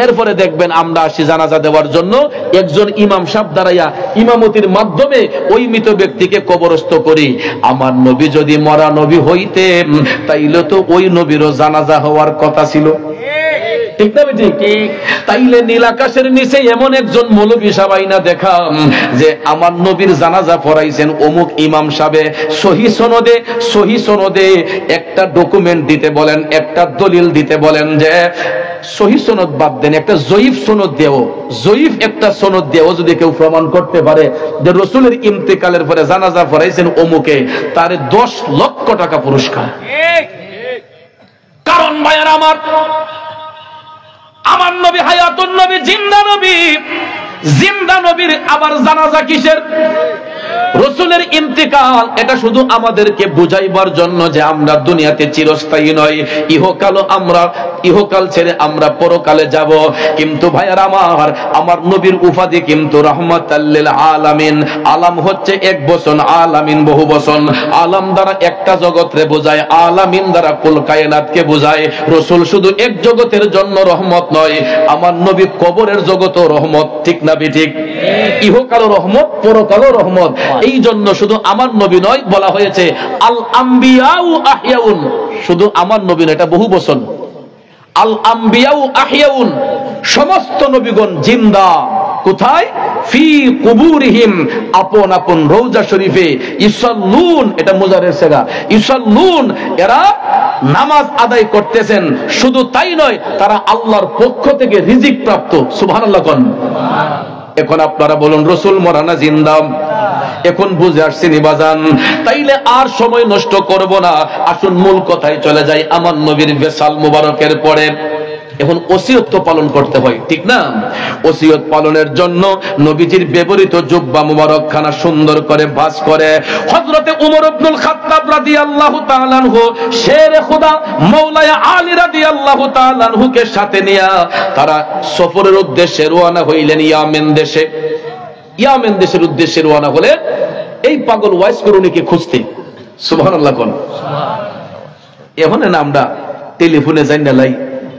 এরপরে দেখবেন আমরা আসি জানাজা দেওয়ার জন্য, একজন ইমাম সাহেব দাঁড়াইয়া ইমামতির মাধ্যমে ওই মৃত ব্যক্তিকে কবরস্থ করি। আমার নবী যদি মরা নবী হইতেন, তাইলে তো ওই নবীরও জানাজা হওয়ার কথা ছিল, ঠিক না ঠিক? তাইলে নীল আকাশের নিচে এমন একজন মৌলভী সাহাবাইনা দেখাম যে আমার নবীর জানাজা পড়াইছেন অমুক ইমাম সাহেব, সহি সনদে একটা ডকুমেন্ট দিতে বলেন, একটা দলিল দিতে বলেন, যে সহি সনদ বাদ দেন, একটা জয়ীফ সনদ দেও, জয়ীফ একটা সনদ দেও যদি কেউ প্রমাণ করতে পারে যে রাসূলের ইন্তেকালের পরে জানাজা পড়াইছেন অমুকে, তার 10 লক্ষ টাকা পুরস্কার। কারণ ভাইয়ারা আমার নবী হায়াতুন নবী, জিন্দা নবী, জিন্দা নবীর আবার জানাজা কিসের? রাসূলের ইন্তেকাল এটা শুধু আমাদেরকে বুঝাইবার জন্য যে আমরা দুনিয়াতে চিরস্থায়ী নয়, ইহকাল ছেড়ে আমরা পরকালে যাব। কিন্তু ভাইয়ারা আমার নবীর উপাধি কিন্তু রাহমাতাল লিল আলামিন। আলাম হচ্ছে এক বচন, আলামিন বহু বচন। আলাম দ্বারা একটা জগৎরে বোঝায়, আলামিন দ্বারা কুল কায়নাতকে বোঝায়। রাসূল শুধু এক জগতের জন্য রহমত নয়, আমার নবী কবরের জগতও রহমত, ঠিক না ঠিক? ইহকালও রহমত, পরকালও রহমত। এই জন্য শুধু আমার নবী নয়, বলা হয়েছে আল আম্বিয়াউ আহইয়াউন, শুধু আমার নবী নয়, এটা বহু বচন। আল আম্বিয়াউ আহইয়াউন, সমস্ত নবীগণ জিন্দা। কোথায়? ফি কুবুরিহিম, আপন আপন রওজা শরীফে। ইসাল্লুন, এটা মুজারের সেগা, ইসাল্লুন, এরা নামাজ আদায় করতেছেন। শুধু তাই নয়, তারা আল্লাহর পক্ষ থেকে রিজিক প্রাপ্ত। সুবহানাল্লাহ কোন। এখন আপনারা বলুন, রাসূল মরা না জিন্দা? এখন বুঝে আসছেন বাজান। তাইলে আর সময় নষ্ট করব না, আসুন মূল কথায় চলে যাই। আমার নবীর বেসাল মুবারকের পরে এখন ওসিয়ত তো পালন করতে হয়, ঠিক না? ওসিয়ত পালনের জন্য নবীজির ব্যবহৃত জুব্বা মুবারক খানা সুন্দর করে ভাঁজ করে হযরতে ওমর ইবনুল খাত্তাব রাদিয়াল্লাহু তাআলা আনহু, শেরে খোদা মাওলানা আলী রাদিয়াল্লাহু তাআলা আনহুকে সাথে নিয়ে তারা সফরের উদ্দেশ্যে রওনা হইলেন ইয়ামেন দেশে। ইয়ামেন দেশের উদ্দেশ্যে রওনা হলেন এই পাগল ওয়াইস করুণীকে খুঁজতে। সুবহানাল্লাহ কোন। এখন না আমরা টেলিফোনে যাই না লাই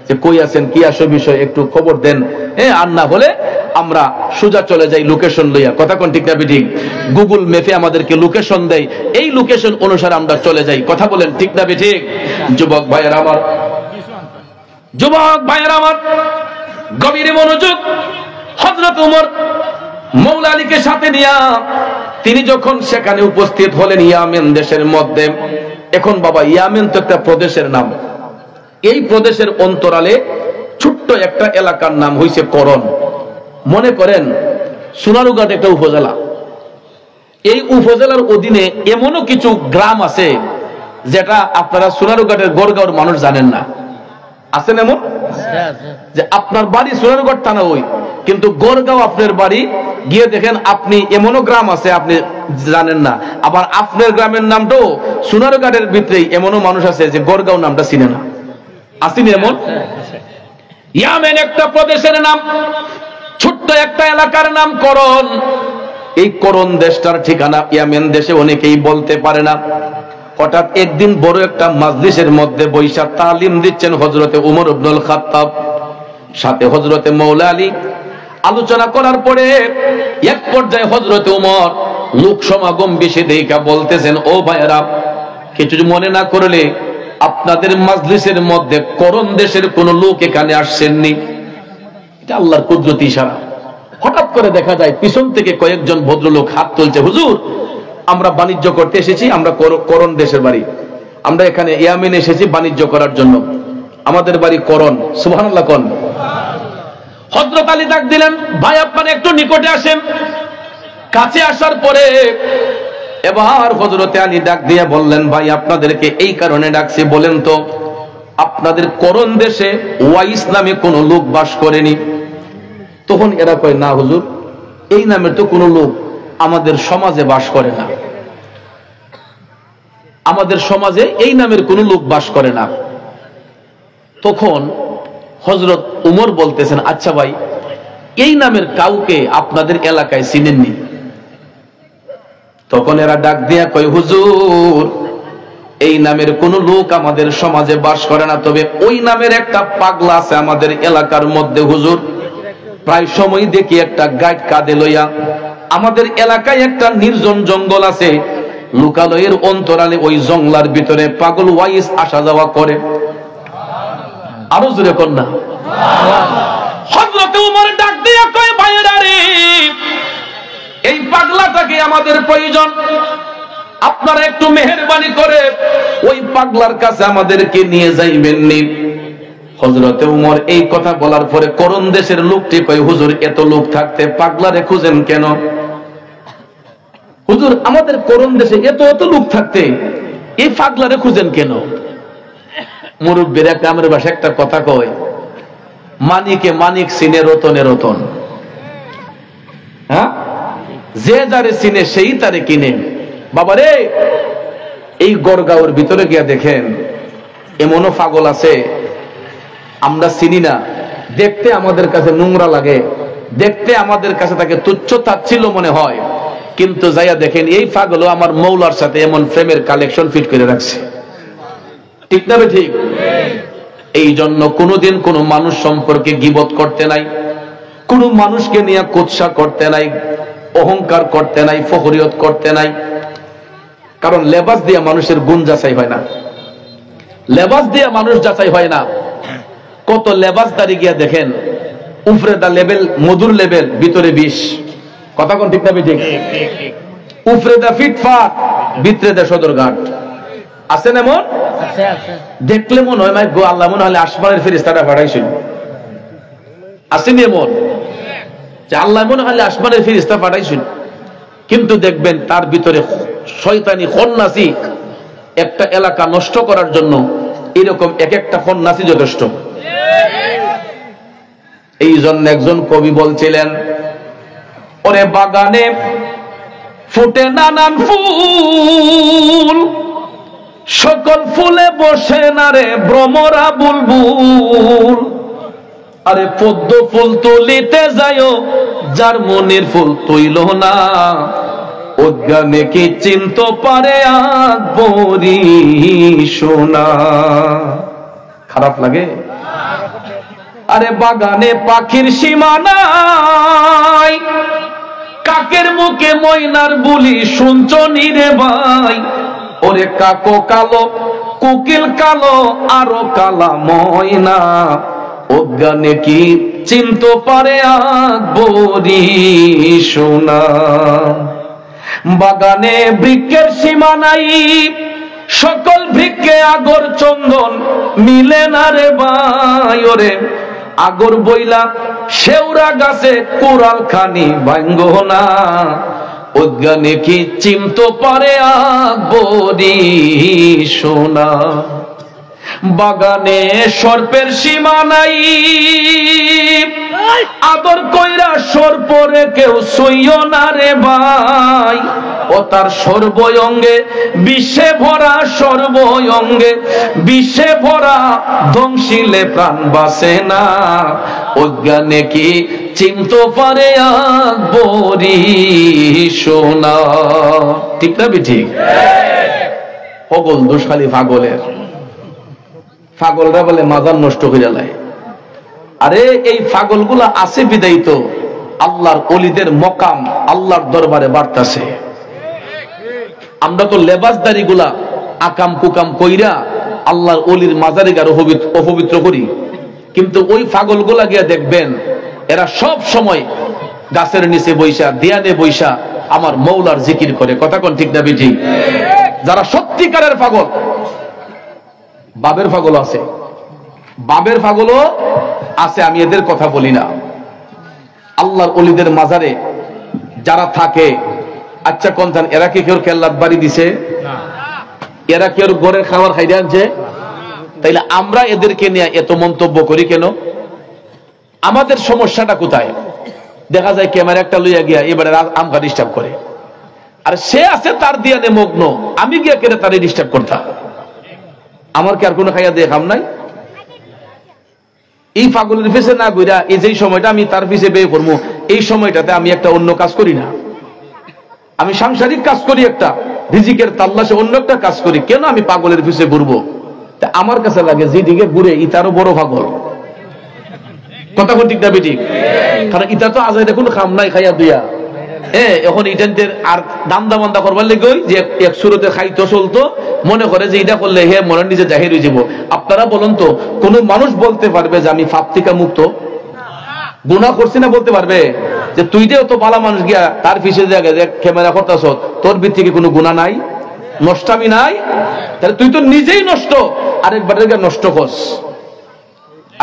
যে কই আছেন, কি আসো বিষয়, একটু খবর দেন। আর না হলে আমরা সোজা চলে যাই লোকেশন লইয়া। কথা কোন, ঠিক না ঠিক? গুগল ম্যাপে আমাদেরকে লোকেশন দেয়, এই লোকেশন অনুসারে আমরা চলে যাই। কথা বলেন, ঠিক না ঠিক? যুবক ভাইয়েরা আমার, যুবক ভাইয়েরা আমার, গভীর মনোযোগ। হযরত ওমর মওলা আলীকে সাথে নিয়া তিনি যখন সেখানে উপস্থিত হলেন ইয়ামেন দেশের মধ্যে। এখন বাবা, ইয়ামেন তো একটা প্রদেশের নাম। এই প্রদেশের অন্তরালে ছোট্ট একটা এলাকার নাম হইছে করণ। মনে করেন সোনারুঘাট একটা উপজেলা। এই উপজেলার অধীনে এমনও কিছু গ্রাম আছে যেটা আপনারা সোনারুঘাটের গড়গাঁওর মানুষ জানেন না। আছেন এমন যে আপনার বাড়ি সোনারুঘাট থানা ওই, কিন্তু গড়গাঁও আপনার বাড়ি, গিয়ে দেখেন আপনি এমনও গ্রাম আছে আপনি জানেন না। আবার আপনার গ্রামের নামটাও সোনারুঘাটের ভিতরেই এমনও মানুষ আছে যে গড়গাঁও নামটা চিনে না। আসেনি এমন? ইয়ামেন একটা প্রদেশের নাম, ছোট্ট একটা এলাকার নাম করণ। এই করণ দেশটার ঠিকানা ইয়ামেন দেশে অনেকেই বলতে পারে না। হঠাৎ একদিন বড় একটা মাজলিসের মধ্যে বৈশা তালিম দিচ্ছেন হযরতে ওমর ইবনুল খাত্তাব, সাথে হযরতে মাওলা আলী। আলোচনা করার পরে এক পর্যায়ে হযরতে ওমর লোক সমাগম বেশি দেখা বলতেছেন, ও ভাইয়েরা, কিছু মনে না করলে আপনাদের মাজলিসের মধ্যে করণ দেশের কোন লোক এখানে আসছেননি? এটা আল্লাহর কুদরতি ইশারা। হঠাৎ করে দেখা যায় পিছন থেকে কয়েকজন ভদ্রলোক হাত তুলছে, হুজুর আমরা বাণিজ্য করতে এসেছি, আমরা করণ দেশের বাড়ি, আমরা এখানে ইয়ামেন এসেছি বাণিজ্য করার জন্য, আমাদের বাড়ি করণ। সুবহানাল্লাহ কোন। হযরত আলী ডাক দিলেন, ভাই আপনারা একটু নিকটে আসেন। কাছে আসার পরে এবার হযরতে আলী ডাক দিয়ে বললেন, ভাই আপনাদেরকে এই কারণে ডাকছি, বলেন তো আপনাদের করণ দেশে ওয়াইস নামে কোন লোক বাস করেনি? তখন এরা কয়, না হুজুর, এই নামের তো কোনো লোক আমাদের সমাজে বাস করে না, আমাদের সমাজে এই নামের কোন লোক বাস করে না। তখন হযরত উমর বলতেছেন, আচ্ছা ভাই, এই নামের কাউকে আপনাদের এলাকায় চিনেননি? তখন এরা ডাক দিয়া কয়, হুজুর এই নামের কোন লোক আমাদের সমাজে বাস করে না, তবে ওই নামের একটা পাগলা আছে আমাদের এলাকার মধ্যে হুজুর। প্রায় সময় দেখি একটা গাইড কাঁধে লইয়া আমাদের এলাকায় একটা নির্জন জঙ্গল আছে, লোকালয়ের অন্তরালে ওই জঙ্গলার ভিতরে পাগল ওয়াইস আসা যাওয়া করে। আরো জোরে কন্যা। হযরত ওমর ডাক দিয়া কয়, ভাইরা রে, এই পাগলাটাকে আমাদের প্রয়োজন, আপনারা একটু মেহেরবানি করে ওই পাগলার কাছে আমাদেরকে নিয়ে যাইবেন নি। হযরতে ওমর এই কথা বলার পরে করণ দেশের লোকটি কয়, হুজুর এত লোক থাকতে পাগলারে খুঁজেন কেন? হুজুর আমাদের করণ দেশে এত লোক থাকতে এই পাগলারে খুঁজেন কেন? মুরব্বীর একটা আমার ভাষায় একটা কথা কয়, মানিকে মানিক চিনে রতনে রতন। হ্যাঁ, যে যারে চিনে সেই তারে কিনে। বাবারে, এই গড়গাঁওয়ের ভিতরে গিয়া দেখেন এমনও পাগল আছে আমরা চিনি না, দেখতে আমাদের কাছে নোংরা লাগে, দেখতে আমাদের কাছে তাকে তুচ্ছ তাচ্ছিল্য মনে হয়, কিন্তু যাইয়া দেখেন এই পাগলও আমার মৌলার সাথে এমন প্রেমের কালেকশন ফিট করে রাখছে। ঠিক না ঠিক? এই জন্য কোনোদিন কোনো মানুষ সম্পর্কে গীবত করতে নাই, কোনো মানুষকে নিয়ে কুৎসা করতে নাই, অহংকার করতে নাই, ফখরিয়ত করতে নাই। কারণ লেবাস দিয়ে মানুষের গুণ যাচাই হয় না, লেবাস দিয়ে মানুষ যাচাই হয় না। কত লেবাস দাঁড়িয়ে গিয়া দেখেন উপরে দা লেভেল মধুর লেভেল, ভিতরে বিষ। কথা কোন ঠিক না ঠিক? উপরে দা ফিটফাট, ভিতরে দা সদরঘাট। আছেন এমন? দেখলে মনে হয় গো আল্লাহ মনে হলে আসমানের ফেরেশতাটা পাঠাইছিল। আসেনি এমন যে আল্লাহ মনে হলে আসমানের ফেরেশতা পাঠাইছিল, কিন্তু দেখবেন তার ভিতরে শয়তানি খন্নাসি একটা এলাকা নষ্ট করার জন্য এরকম এক একটা খন্নাসি যথেষ্ট। এই জন্য একজন কবি বলছিলেন, ওরে বাগানে ফুটে নানান ফুল, সকল ফুলে বসে না রে ভ্রমরা বুলবুল। আরে পদ্ম ফুল তুলিতে যাইও, যার মনের ফুল তুইল না, অজ্ঞানে কি চিনতে পারে আকবরী সোনা। খারাপ লাগে? আরে বাগানে পাখির সীমানায়, কাকের মুখে ময়নার বুলি শুনছো রে ভাই। ওরে কাকো কালো, কোকিল কালো, আরো কালা ময়না, অজ্ঞানে কি চিনতে পারে আকবরী সোনা। বাগানে বৃক্ষের সীমানাই, সকল বৃক্ষে আগর চন্দন মিলে না রে ভাই। ওরে আগর বইলা শেওড়া গাছে কোরাল খানি ভাঙ্গো না, অজ্ঞানে কি চিনতে পারে আকবরী সোনা। বাগানে সর্পের সীমানাই, আদর কইরা সর্পরে কেউ সইও না রে ভাই। ও তার সর্বঙ্গে বিষে ভরা, সর্বঙ্গে বিষে ভরা, ধ্বংসিলে প্রাণ বাঁচে না, অজ্ঞানে কি চিনতে পারে আকবরী সোনা। ঠিক না ঠিক? পাগল দোষ খালি পাগলের। পাগলরা বলে মাজার নষ্ট হয়ে যায়। আরে এই পাগলগুলা আছে বিদায়ী তো আল্লাহর ওলিদের মকাম আল্লাহর দরবারে বাড়তাছে। আমরা তো লেবাসদারি গুলা আকাম কুকাম কইরা আল্লাহর ওলির মাজারে গার অপবিত্র করি, কিন্তু ওই পাগলগুলা গিয়া দেখবেন এরা সব সময় গাছের নিচে বৈশা, দিয়ানে বৈশা আমার মৌলার জিকির করে। কথা কোন ঠিক না বিজি? যারা সত্যিকারের পাগল, বাবের পাগল আছে, বাবের পাগলও আছে, আমি এদের কথা বলি না। আল্লাহর ওলিদের মাজারে যারা থাকে, আচ্ছা কোন এরা কি কেউ কেল্লাত বাড়ি দিছে? এরা কেউ ঘরের খাবার খাইতে আনছে? তাইলে আমরা এদেরকে নিয়ে এত মন্তব্য করি কেন? আমাদের সমস্যাটা কোথায়? দেখা যায় ক্যামেরা একটা লইয়া গিয়া এবারে আমকা ডিস্টার্ব করে, আর সে আছে তার দিয়ানে মগ্ন, আমি গিয়া কেন তারে ডিস্টার্ব করতাম? আমার কি আর কোনো খাইয়া দিয়ে খাম নাই? এই পাগলের পিছে না ঘুরা এই যে সময়টা আমি তার পিছে বেয়ে করবো, এই সময়টাতে আমি একটা অন্য কাজ করি না, আমি সাংসারিক কাজ করি, একটা রিজিকের তাল্লাশে অন্য একটা কাজ করি। কেন আমি পাগলের পিছে ঘুরবো? তা আমার কাছে লাগে যেদিকে ঘুরে ইতারও বড় পাগল। কথা ঠিক না বেঠিক? কারণ ইটা তো আজ কোনো খাম নাই খাইয়া দিয়া, এখন ইটানদের আর দাম দামান্দা করবার লেগে যে এক সুরতে খাইতো চলতো, মনে করে যে এটা করলে হে মনের নিজে জাহির হয়ে যাব। আপনারা বলুন তো, কোন মানুষ বলতে পারবে যে আমি পাপ থেকে মুক্ত? গুনাহ করছি না বলতে পারবে? যে তুই যে তো ভালো মানুষ গিয়া তার পিছিয়ে যে ক্যামেরা করতেছ, তোর ভিতর থেকে কোনো গুনাহ নাই, নষ্টামি নাই? তাহলে তুই তো নিজেই নষ্ট, আরেকবারের নষ্ট করস।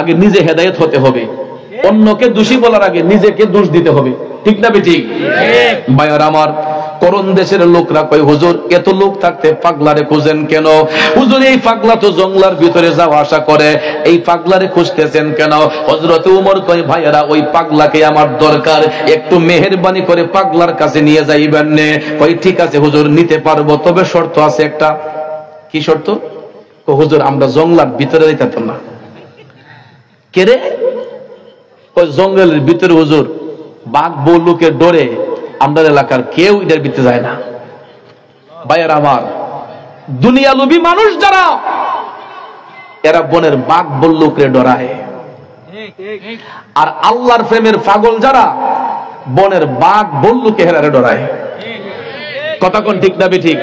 আগে নিজে হেদায়েত হতে হবে, অন্যকে দোষী বলার আগে নিজেকে দোষ দিতে হবে। ঠিক না বেঠিক? ভাইয়ার আমার, করণ দেশের লোকরা কয় হুজুর এত লোক থাকতে পাগলারে খুঁজেন কেন? হুজুর এই পাগলা তো জঙ্গলার ভিতরে যাওয়া আসা করে, এই পাগলারে খুঁজতেছেন কেন? হযরত ওমর কয় ভাইয়েরা ওই পাগলাকে আমার দরকার, একটু মেহেরবানি করে পাগলার কাছে নিয়ে যাইবেন নে। কয় ঠিক আছে হুজুর নিতে পারবো, তবে শর্ত আছে একটা। কি শর্ত? হুজুর আমরা জঙ্গলার ভিতরে যাইতাম না। কে রে? ওই জঙ্গলের ভিতরে হুজুর বাঘ বল্লুকের ডরে আমাদের এলাকার কেউ এটার ভিতরে যায় না। ভাইয়ের আমার, দুনিয়া লোভী মানুষ যারা, এরা বনের বাঘ বল্লুকরে ডরায়। আর আল্লাহর প্রেমের পাগল যারা, বনের বাঘ বল্লুকে হেরারে ডরায়। কথা কোন ঠিক না ঠিক?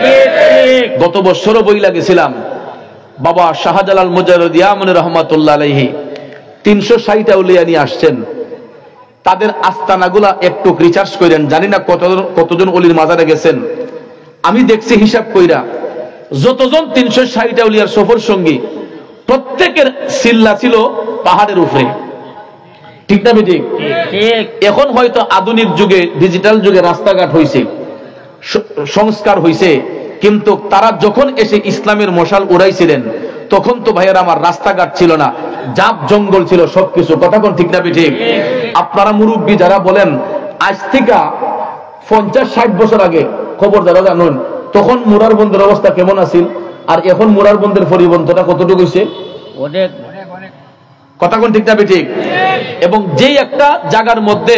গত বছরও বই লাগেছিলাম, বাবা শাহজালাল মুজাহিদ ইয়ামনি রহমাতুল্লাহ আলাইহি 360 আউলিয়া নিয়ে আসছেন। তাদের আস্তানাগুলা একটু রিসার্চ করেন, জানি না কতজন অলির মাজারে গেছেন। আমি দেখছি হিসাব কইরা যতজন 360 আউলিয়ার সফর সঙ্গী, প্রত্যেকের সিল্লা ছিল পাহাড়ের উপরে। ঠিক না ঠিক? এখন হয়তো আধুনিক যুগে, ডিজিটাল যুগে রাস্তাঘাট হয়েছে, সংস্কার হয়েছে, কিন্তু তারা যখন এসে ইসলামের মশাল উড়াইছিলেন তখন তো ভাইয়েরা আমার রাস্তাঘাট ছিল না, জাপ জঙ্গল ছিল সবকিছু। কথা কোন ঠিক না ঠিক? আপনারা মুরব্বী যারা বলেন আজ থেকে 50-60 বছর আগে খবর যারা জানুন, তখন মুরার বন্ধের অবস্থা কেমন আছিল, আর এখন মুরার বন্ধের পরিবর্তনটা কতটুকু হয়েছে? অনেক। কথা কোন ঠিক না ঠিক? এবং যেই একটা জায়গার মধ্যে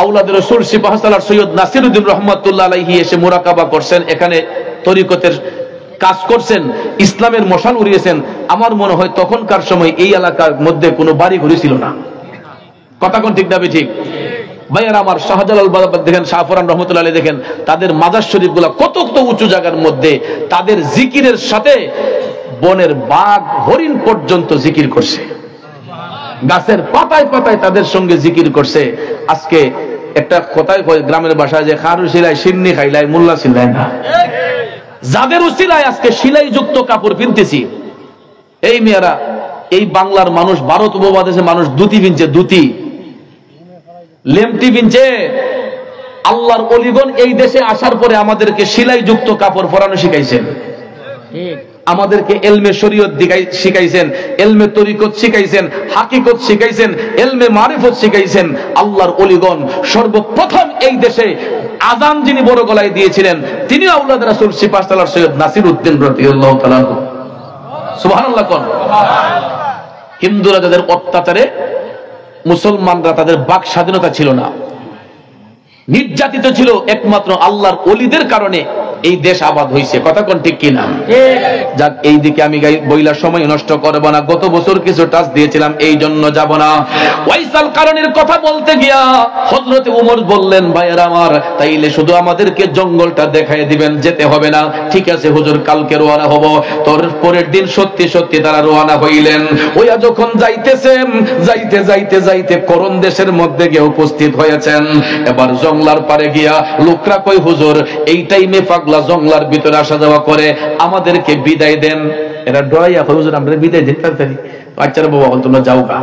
আওলাদের রাসূল সিপাহসালার সৈয়দ নাসিরউদ্দিন রহমাতুল্লাহ আলাইহি এসে মুরাকাবা করছেন, এখানে তরিকতের কাজ করছেন, ইসলামের মশাল উড়িয়েছেন, আমার মনে হয় তখনকার সময় এই এলাকার মধ্যে কোনো বাড়ি ঘড়ি ছিল না। কথা কোন ঠিক না ঠিক? ভাইয়ারা আমার, শাহজালাল দেখেন, শাহফরান রহমতুল্লাহ আলাইহি দেখেন, তাদের মাজার শরীফ গুলা কত উঁচু জায়গার মধ্যে, তাদের জিকিরের সাথে বনের বাঘ হরিণ পর্যন্ত জিকির করছে, গাছের পাতায় পাতায় তাদের সঙ্গে জিকির করছে। আজকে একটা কথাই কয় গ্রামের ভাষায় যে খারু সিলাই সিন্নি খাইলাই মোল্লা সিলাই না। যাদের উসিলায় আজকে সিলাই যুক্ত কাপড় পিনতেছি, এই মেয়েরা, এই বাংলার মানুষ, ভারত উপমহাদেশের মানুষ ধুতি পিনছে, ধুতি লেমটি পিনছে। আল্লাহর ওলিগণ এই দেশে আসার পরে আমাদেরকে সিলাই যুক্ত কাপড় পরানো শিখাইছেন, আমাদেরকে এলমে শরীয়ত শিখাইছেন, এলমে তরিকত শিখাইছেন, হাকিকত শিখাইছেন, এলমে মারিফত শিখাইছেন। আল্লাহর ওলিগণ সর্বপ্রথম এই দেশে আযান যিনি বড় গলায় দিয়েছিলেন, তিনি আওলাদ রাসূল সিপাহসালার সৈয়দ নাসিরউদ্দিন রাদিয়াল্লাহু তাআলা। সুবহানাল্লাহ কোন। হিন্দুরা যাদের অত্যাচারে, মুসলমানরা তাদের বাক স্বাধীনতা ছিল না, নির্যাতিত ছিল, একমাত্র আল্লাহর ওলিদের কারণে এই দেশ আবাদ হয়েছে। কথা কোন ঠিক কিনা? যাক, এই দিকে আমি বইলার সময় নষ্ট করব না, গত বছর কিছু টাচ দিয়েছিলাম, এই জন্য যাব না। ওয়াইসাল কারণের কথা বলতে গিয়া হযরত ওমর বললেন, ভাইয়েরা আমার, তাইলে শুধু আমাদেরকে জঙ্গলটা দেখায় দিবেন, যেতে হবে না। ঠিক আছে হুজুর, কালকে রওনা হব। তোর পরের দিন সত্যি সত্যি তারা রওনা হইলেন। ওইয়া যখন যাইতেছেন, যাইতে যাইতে যাইতে করণ দেশের মধ্যে গিয়ে উপস্থিত হয়েছেন। এবার জঙ্গলার পারে গিয়া লোকরা কই হুজুর এই টাইমে পাগলা জঙ্গলার ভিতরে আসা যাওয়া করে, আমাদেরকে বিদায় দেন। এরা ডরাইয়া হুজুর আমরা বিদায় দিতে পারি? আচ্ছা বাবা, তোমরা যাও গা।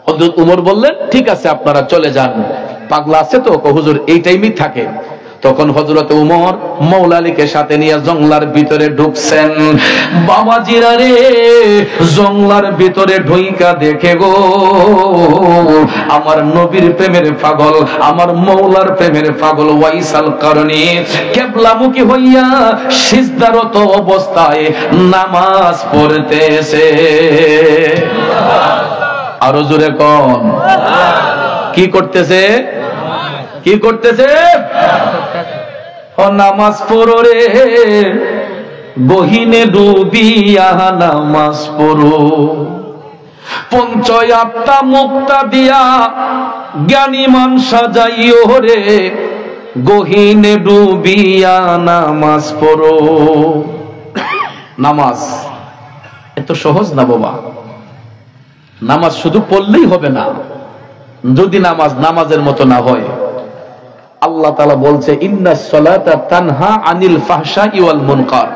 হযরত ওমর বললেন ঠিক আছে আপনারা চলে যান, পাগলা আছে তো, হুজুর এই টাইমই থাকে। তখন হযরত ওমর মওলা আলীকে সাথে নিয়ে জঙ্গলার ভিতরে ঢুকছেন। বাবাজিরা রে, জঙ্গলার ভিতরে ঢুইকা দেখে গো, আমার নবীর প্রেমের পাগল, আমার মওলার প্রেমের পাগল ওয়াইসাল কারণী কিবলামুখী হইয়া সিজদারত অবস্থায় নামাজ পড়তেছে। আরো জোরে কোন। কি করতেছে? কি করতেছে? নামাজ পড়ো রে গহিনে ডুবিয়া, নামাজ পড়ো, পঞ্চয়াত্তা মুক্তা দিয়া জ্ঞানী মান সাজাইও রে, গহিনে ডুবিয়া নামাজ পড়ো। নামাজ এত সহজ না বাবা। নামাজ শুধু পড়লেই হবে না, যদি নামাজ নামাজের মতো না হয়। আল্লাহ তাআলা বলছে, ইন্নাস সালাতা তানহা আনিল ফাহশাই ওয়াল মুনকার।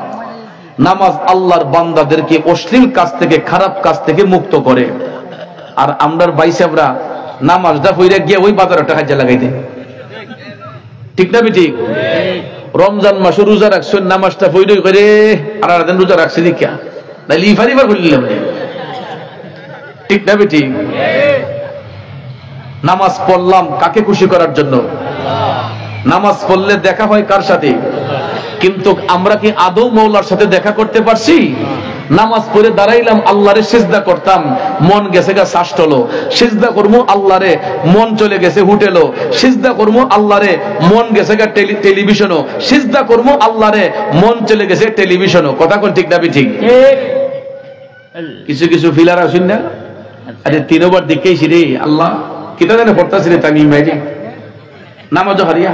নামাজ আল্লাহর বান্দাদেরকে অশ্লীল কাজ থেকে, খারাপ কাজ থেকে মুক্ত করে। আর আমরার বাইসাবরা নামাজটা পড়ে গিয়ে ওই বাজারে টাকা লাগাই দেয়। ঠিক না ঠিক? রমজান মাসে রোজা রাখছেন, নামাজটা পড়ে করে আর দিন রোজা রাখছে দীক্ষা তাইলে ইফারিবার করলাম। ঠিক না বেটি? নামাজ পড়লাম কাকে খুশি করার জন্য? নামাজ পড়লে দেখা হয় কার সাথে? কিন্তু আমরা কি আদৌ মওলার সাথে দেখা করতে পারছি? নামাজ পড়ে দাঁড়াইলাম, আল্লাহরে সিজদা করতাম, মন গেছে গা শাসটলো। সিজদা করবো আল্লাহরে, মন চলে গেছে হোটেলও। সিজদা করবো আল্লাহরে, মন গেছে গা টেলিভিশনও। সিজদা করবো আল্লাহরে, মন চলে গেছে টেলিভিশনও। কথা কোন ঠিক না ঠিক? কিছু কিছু ফিলার আসুন না, আরে তিনবার দেখেছি রে আল্লাহ, কিতা জানে পড়তাছি রে তামিম ভাই, নামাজও হারিয়া।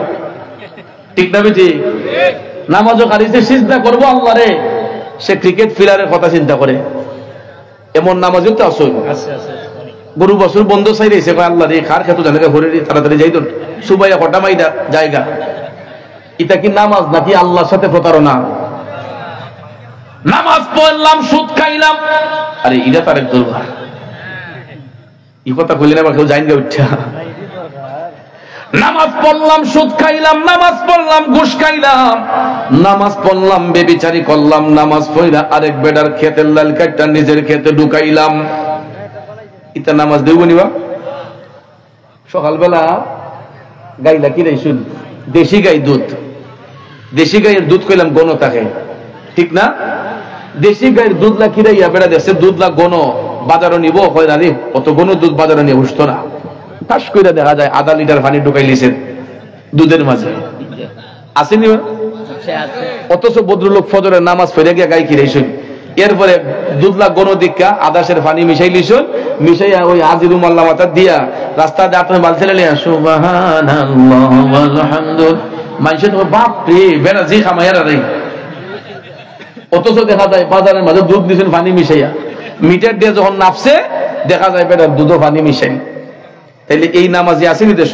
ঠিক না ঠিক? নামাজও হারিয়েছে, সিজদা করবো আল্লাহরে, সে ক্রিকেট ফিলারের কথা চিন্তা করে। এমন নামাজও তো আসল। গরু বছর বন্ধ চাই রয়েছে, আল্লাহ রে খার খেতো জায়গা ভরে তাড়াতাড়ি যাই তো সুবাইয়া কটা মাইদা জায়গা। এটা কি নামাজ নাকি আল্লাহর সাথে প্রতারণা? নামাজ পড়লাম সুদ খাইলাম, আরে এটা তার এক দুর্ভার। এই কথা কইলেন আবার কেউ যাইন গে উঠা। নামাজ পড়লাম সুদ খাইলাম, নামাজ পড়লাম ঘুষ খাইলাম, নামাজ পড়লাম বেবিচারি করলাম, নামাজ পড়লা আরেক বেডার ক্ষেতের লাল কাটটা নিজের ক্ষেতে ঢুকাইলাম। এটা নামাজ দেব নিবা? সকালবেলা গাইলা কি রে শুন, দেশি গাই দুধ, দেশি গাইয়ের দুধ কইলাম গণ থাকে, ঠিক না? দেশি গাইয়ের দুধ লা কিরাইয়া বেড়া দেশে দুধ লা গণ বাজারও নিব হয় না রে, অত গণ দুধ বাজারও নিয়ে বুঝতো না। ঠাস করে দেখা যায় আধা লিটার পানি ঢুকাই লিছেন দুধের মাঝে, আসেনি? অথচ ভদ্রলোক ফজরের নামাজ পড়ে গিয়া গাই কিরাইছেন, এরপরে দুধলা গণ দীক্ষা আদাসের পানি মিশাই লিছুন, মিশাইয়া ওই আজিরু মাল্লা মাথা দিয়া রাস্তা দিয়ে আপনি বালতে নিয়ে সুবহানাল্লাহ ওয়ালহামদুলিল্লাহ, মানুষের তো বাপ রে বেড়া জি খামাইয়ারা রে। অথচ দেখা যায় বাজারের মাঝে দুধ দিচ্ছেন পানি মিশাইয়া, মিটার দিয়ে যখন নাপছে দেখা যায় বেড়া দুধও পানি মিশাই। তাইলে এই নামাজি আসেনি দেশ?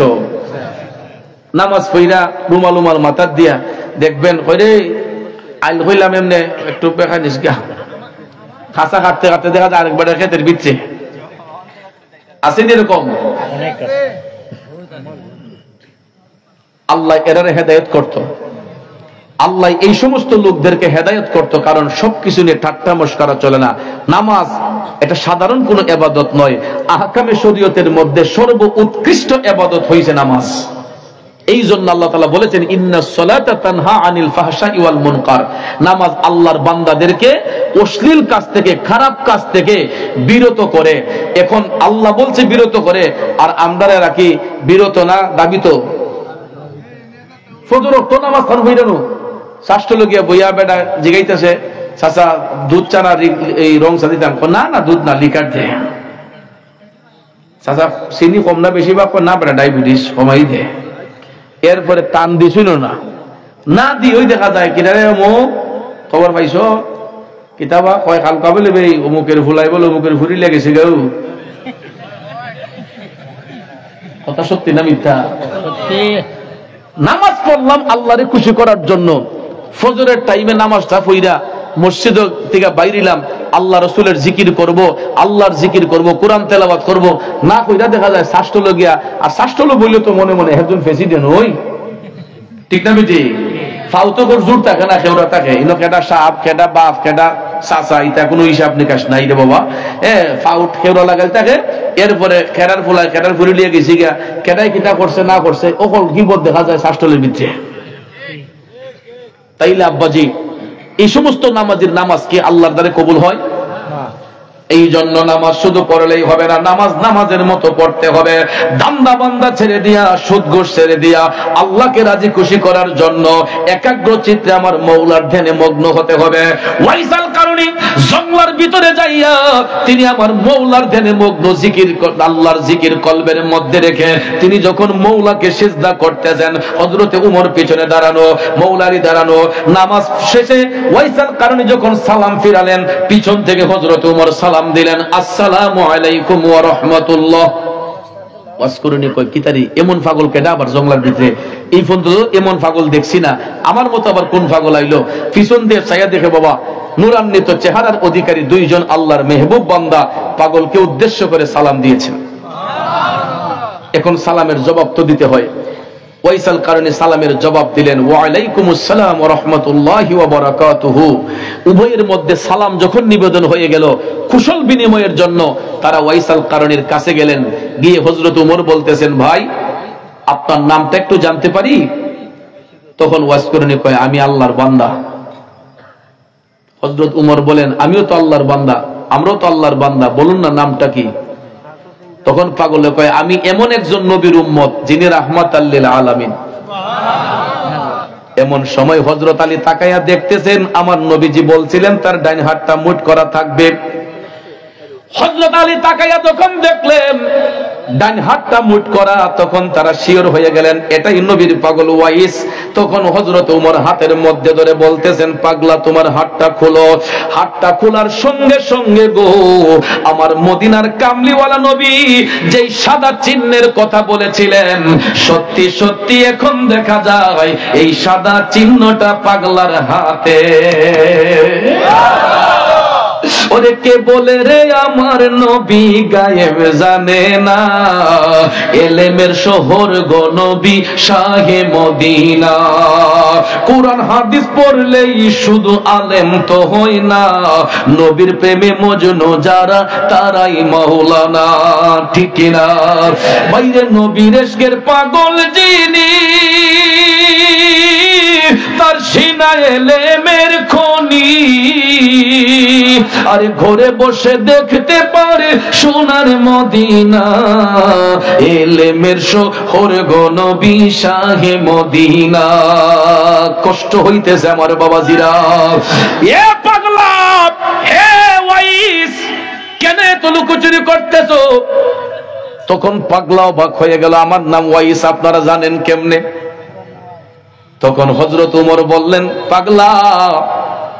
নামাজ পইরা রুমাল উমাল মাথার দিয়া দেখবেন কইরে আইল হইলাম এমনি একটু পেখা নিস গা, খাসা কাটতে কাটতে দেখা যায় আরেকবার ক্ষেতের বিচ্ছে আসেনি এরকম? আল্লাহ এরারে হেদায়েত করত, আল্লাহ এই সমস্ত লোকদেরকে হেদায়েত করত, কারণ সবকিছু নিয়ে ঠাট্টা মশকরা চলে না। নামাজ এটা সাধারণ কোন ইবাদত নয়, আহকামে শরীয়তের মধ্যে সর্ব উৎকৃষ্ট ইবাদত হইছে নামাজ। এই জন্য আল্লাহ তাআলা বলেছেন ইন্নাস সালাতা তানহা আনিল ফাহশাই ওয়াল মুনকার, নামাজ আল্লাহর বান্দাদেরকে অশ্লীল কাজ থেকে, খারাপ কাজ থেকে বিরত করে। এখন আল্লাহ বলছে বিরত করে, আর আমরা রাখি বিরত না দাবিত। ফজর তো নামাজ খান হইরানো শাস্ত্র লগিয়া বইয়া বেটা জিগাইতেছে চাচা দুধ চানা এই রং চা দিতাম, না না দুধ না লিকার দে। চাচা চিনি কম না বেশি বা না বেটা ডায়াবেটিস কমাই দে। এরপরে টান দিছিল না, না দি ওই দেখা যায় কিনারে অমুক খবর পাইছ কিতাবা কয় খাল কাবে লেবে অমুকের ফুলাই বলে অমুকের ফুরি লেগেছে গেউ। কথা সত্যি না মিথ্যা? নামাজ পড়লাম আল্লাহরে খুশি করার জন্য, ফজরের টাইমে নামাজটা পড়া মসজিদ থেকে বাইরিলাম, আল্লাহ রসুলের জিকির করব, আল্লাহর জিকির করব, কোরআন তেলাওয়াত করব, না কইরা দেখা যায় শাস্ত্র গিয়া। আর শাস্ত্র বললে তো মনে মনে একজন প্রেসিডেন্ট হই, ঠিক না বেটি? ফাউতো কর জোর থাকে না, খেওরা থাকে, ইনো কেডা সাপ কেডা বাপ কেডা চাচা, এটা কোনো হিসাব নিকাশ নাই রে বাবা। ফাউট খেওরা লাগাই থাকে, এরপরে খেরার ফুলায় খেরার ফুলি লিয়ে গেছি গা, কেডাই কিতা করছে না করছে অকল গিবত দেখা যায় শাস্ত্রের ভিতরে। তাইলে আব্বাজি এই সমস্ত নামাজের নামাজ কি আল্লাহর দ্বারে কবুল হয়? এই জন্য নামাজ শুধু পড়লেই হবে না, নামাজ নামাজের মতো পড়তে হবে। দান্দা বান্দা ছেড়ে দিয়া, সুদ ঘুষ ছেড়ে দিয়া আল্লাহকে রাজি খুশি করার জন্য একাগ্র চিত্তে আমার মওলার ধ্যানে মগ্ন হতে হবে। ওয়াইসাল কারণে জঙ্গলার ভিতরে যাইয়া তিনি আমার মওলার ধ্যানে মগ্ন, জিকির আল্লাহর জিকির কলবের মধ্যে রেখে তিনি যখন মওলাকে সিজদা করতেছেন, হযরতে উমর পিছনে দাঁড়ানো, মওলারি দাঁড়ানো। নামাজ শেষে ওয়াইসাল কারণে যখন সালাম ফিরালেন, পিছন থেকে হযরতে উমর সালাম দিলেন, আসসালামু আলাইকুম ওয়া রাহমাতুল্লাহ। ওয়াসকুরুনি কয় কিতারি এমন পাগল কেডা আবার জঙ্গলার ভিতরে? এই ফোন তো এমন পাগল দেখছি না, আমার মতো আবার কোন পাগল আইলো? পিছন দিয়ে চাইয়া দেখে বাবা নূরান্বিত চেহারার অধিকারী দুইজন আল্লাহর মেহবুব বান্দা পাগলকে উদ্দেশ্য করে সালাম দিয়েছেন। এখন সালামের জবাব তো দিতে হয়। ওয়াইসাল কারণে সালামের জবাব দিলেন, ওয়া আলাইকুমুস সালাম ওয়া রাহমাতুল্লাহি ওয়া বারাকাতুহু। উভয়ের মধ্যে সালাম যখন নিবেদন হয়ে গেল, কুশল বিনিময়ের জন্য তারা ওয়াইসাল কারণের কাছে গেলেন। গিয়ে হযরত ওমর বলতেছেন, ভাই আপনার নামটা একটু জানতে পারি? তখন ওয়াইস কারণী কয়, আমি আল্লাহর বান্দা। হযরত ওমর বলেন, আমিও তো আল্লাহর বান্দা, আমরাও তো আল্লাহর বান্দা, বলুন না নামটা কি? তখন পাগলে কয়, আমি এমন একজন নবীর উম্মত যিনি রাহমাতাল লিল আলামিন। এমন সময় হযরত আলী তাকায়া দেখতেছেন, আমার নবীজি বলছিলেন তার ডাইন হাতটা মুঠ করা থাকবে। হযরত আলী তাকায়া যখন দেখলেন ডান হাতটা মুঠ করা, তখন তারা শিওর হয়ে গেলেন এটাই নবীর পাগল ওয়াইস। তখন হযরত ওমর হাতের মধ্যে ধরে বলতেছেন, পাগলা তোমার হাতটা খোলো। হাতটা খোলার সঙ্গে সঙ্গে গো, আমার মদিনার কামলিওয়ালা নবী যেই সাদা চিহ্নের কথা বলেছিলেন, সত্যি সত্যি এখন দেখা যায় এই সাদা চিহ্নটা পাগলার হাতে। ওরে কে বলে রে আমার নবী গায়েব জানে না, এলেমের শহর গো নবী শাহে মদিনা। কুরআন হাদিস পড়লেই শুধু আলেম তো হয় না, নবীর প্রেমে মজনু যারা তারাই মাওলানা। ঠিক না বাইরে নবীর ইশকের পাগল যিনি, তার সিনায় এলেমের খনি। আরে ঘরে বসে দেখতে পারে সোনার মদিনা, এলেমের শহর গো নবী শাহে মদিনা। কষ্ট হইতেছে আমার বাবাজিরা। এ পাগলা, হে ওয়াইস, কেন এত লুকোচুরি করতেছো? তখন পাগলা অবাক হয়ে গেল, আমার নাম ওয়াইস, আপনারা জানেন কেমনে? তখন হযরত ওমর বললেন, পাগলা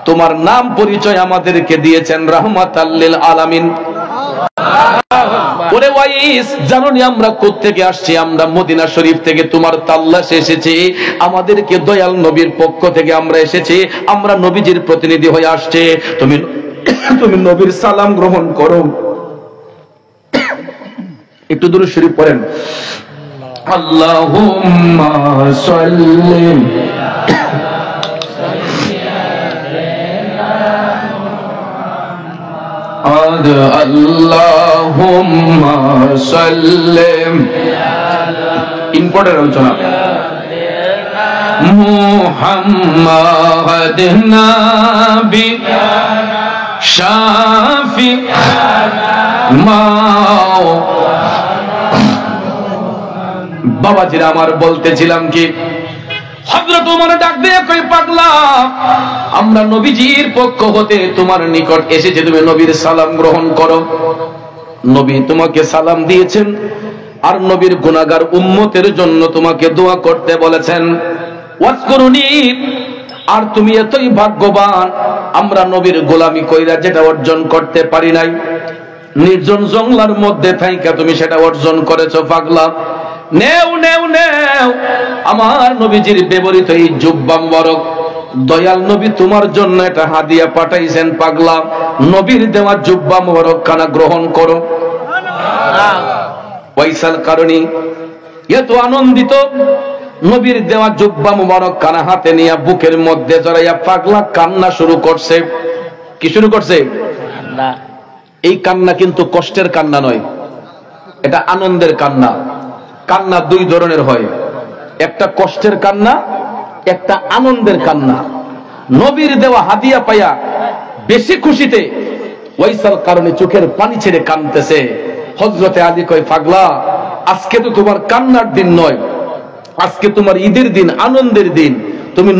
তোমার নাম পরিচয় আমাদেরকে দিয়েছেন রাহমাতাল লিল আলামিন। ওরে ওয়াইস, জানোনি আমরা কোত্থেকে আসছি? আমরা মদিনা শরীফ থেকে তোমার তাল্লাশে এসেছি। আমাদেরকে দয়াল নবীর পক্ষ থেকে আমরা এসেছি, আমরা নবীজির প্রতিনিধি হয়ে আসছে। তুমি নবীর সালাম গ্রহণ করো। একটু দুরূদ শরীফ পড়েন। আল্লাহুম্মা সাল্লি আল্লাহুম্মা সাল্লি, ইম্পর্টেন্ট আলোচনা, মুহাম্মাদ নবী শাফি মাও। বাবাজিরা আমার বলতেছিলাম কি, হযরত ওমর ডাক দিয়ে কই, পাগলা আমরা নবীজির পক্ষ হতে তোমার নিকট এসেছি, তুমি নবীর সালাম গ্রহণ করো। নবী তোমাকে সালাম দিয়েছেন, আর নবীর গুনাহগার উম্মতের জন্য তোমাকে দোয়া করতে বলেছেন। ওয়াজকুরুনি, আর তুমি এতই ভাগ্যবান, আমরা নবীর গোলামি কইরা যেটা অর্জন করতে পারি নাই, নির্জন জঙ্গলার মধ্যে থাইকা তুমি সেটা অর্জন করেছো। পাগলা নেও নেও নেও, আমার নবীজির ব্যবহৃত এই জুব্বা মোবারক, দয়াল নবী তোমার জন্য এটা হাদিয়া পাঠাইছেন। পাগলা নবীর দেওয়া জুব্বা মোবারক খানা গ্রহণ করো। ওয়াইসাল কারণী এত আনন্দিত, নবীর দেওয়া জুব্বা মোবারক খানা হাতে নিয়ে বুকের মধ্যে জড়াইয়া পাগলা কান্না শুরু করছে। কি শুরু করছে? এই কান্না কিন্তু কষ্টের কান্না নয়, এটা আনন্দের কান্না। কান্না দুই ধরনের হয়, একটা কষ্টের কান্না, একটা আনন্দের কান্না। নবীর দেওয়া হাদিয়া পাইয়া বেশি খুশিতে ওয়াইসাল কারণে চোখের পানি ছেড়ে কাঁদতেছে। হযরতে আলী কয়, পাগলা আজকে তো তোমার কান্নার দিন নয়, আজকে তোমার ঈদের দিন, আনন্দের দিন। তুমি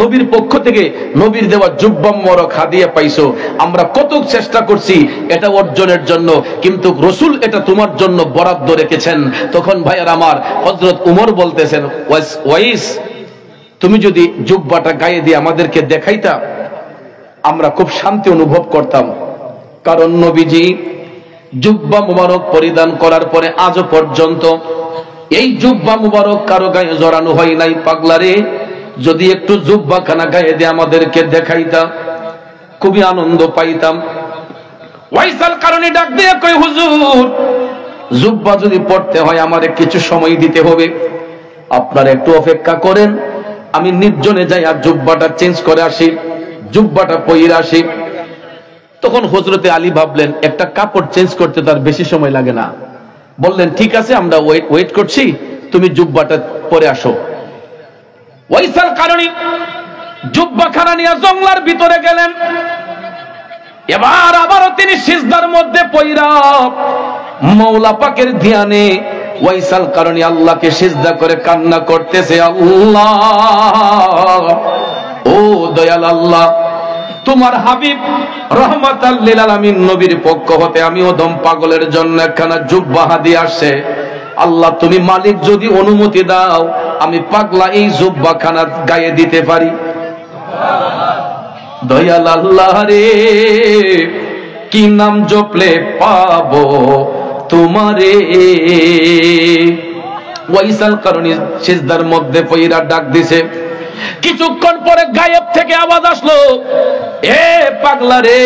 নবীর পক্ষ থেকে নবীর দেওয়া জুব্বা মোবারক হাদিয়া পাইছো। আমরা কত চেষ্টা করছি এটা অর্জনের জন্য, কিন্তু রাসূল এটা তোমার জন্য বরাদ্দ রেখেছেন। তখন ভাইয়ার আমার হযরত ওমর বলতেছেন, ওয়াইস তুমি যদি জুব্বাটা গায়ে দিয়ে আমাদেরকে দেখাইতা, আমরা খুব শান্তি অনুভব করতাম। কারণ নবীজি জুব্বা মোবারক পরিধান করার পরে আজও পর্যন্ত এই জুব্বা মুবারক কারো গায়ে জড়ানো হয় নাই। পাগলারে, যদি একটু জুব্বা খানা গায়ে দিয়ে আমাদেরকে দেখাইতা, খুবই আনন্দ পাইতাম। ওয়াইসাল কারণে ডাক দিয়ে কই, হুজুর জুব্বা যদি পড়তে হয় আমারে কিছু সময় দিতে হবে। আপনারা একটু অপেক্ষা করেন, আমি নির্জনে যাই আর জুব্বাটা চেঞ্জ করে আসি, জুব্বাটা পইরে আসি। তখন হযরতে আলী ভাবলেন একটা কাপড় চেঞ্জ করতে তার বেশি সময় লাগে না। বললেন ঠিক আছে, আমরা ওয়েট করছি, তুমি জুব্বাটা পরে আসো। ওয়াইসাল কারণী জুব্বাখানা নিয়ে জঙ্গলার ভিতরে গেলেন। এবার আবারও তিনি সিজদার মধ্যে পইরা মাওলা পাকের ধ্যানে ওয়াইসাল কারণী আল্লাহকে সিজদা করে কান্না করতেছে, আল্লাহ, ও দয়াল আল্লাহ, তোমার হাবিব রাহমাতাল লিল আলামিন নবীর পক্ষ হতে আমি ওদম পাগলের জন্য একখানা জুব্বা হাদিয়া আসছে। আল্লাহ তুমি মালিক যদি অনুমতি দাও, আমি পাগলা এই জুব্বাখানা গায়ে দিতে পারি। দয়াল আল্লাহ রে, কি নাম জপলে পাবো তোমারে। ওয়াইসাল কারণী সিজদার মধ্যে পইরা ডাক দিছে। কিছুক্ষণ পরে গায়েব থেকে আওয়াজ আসলো, এ পাগলা রে,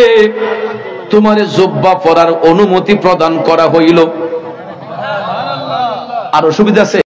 তোমারে জুব্বা পরার অনুমতি প্রদান করা হইল। আর অসুবিধা আছে?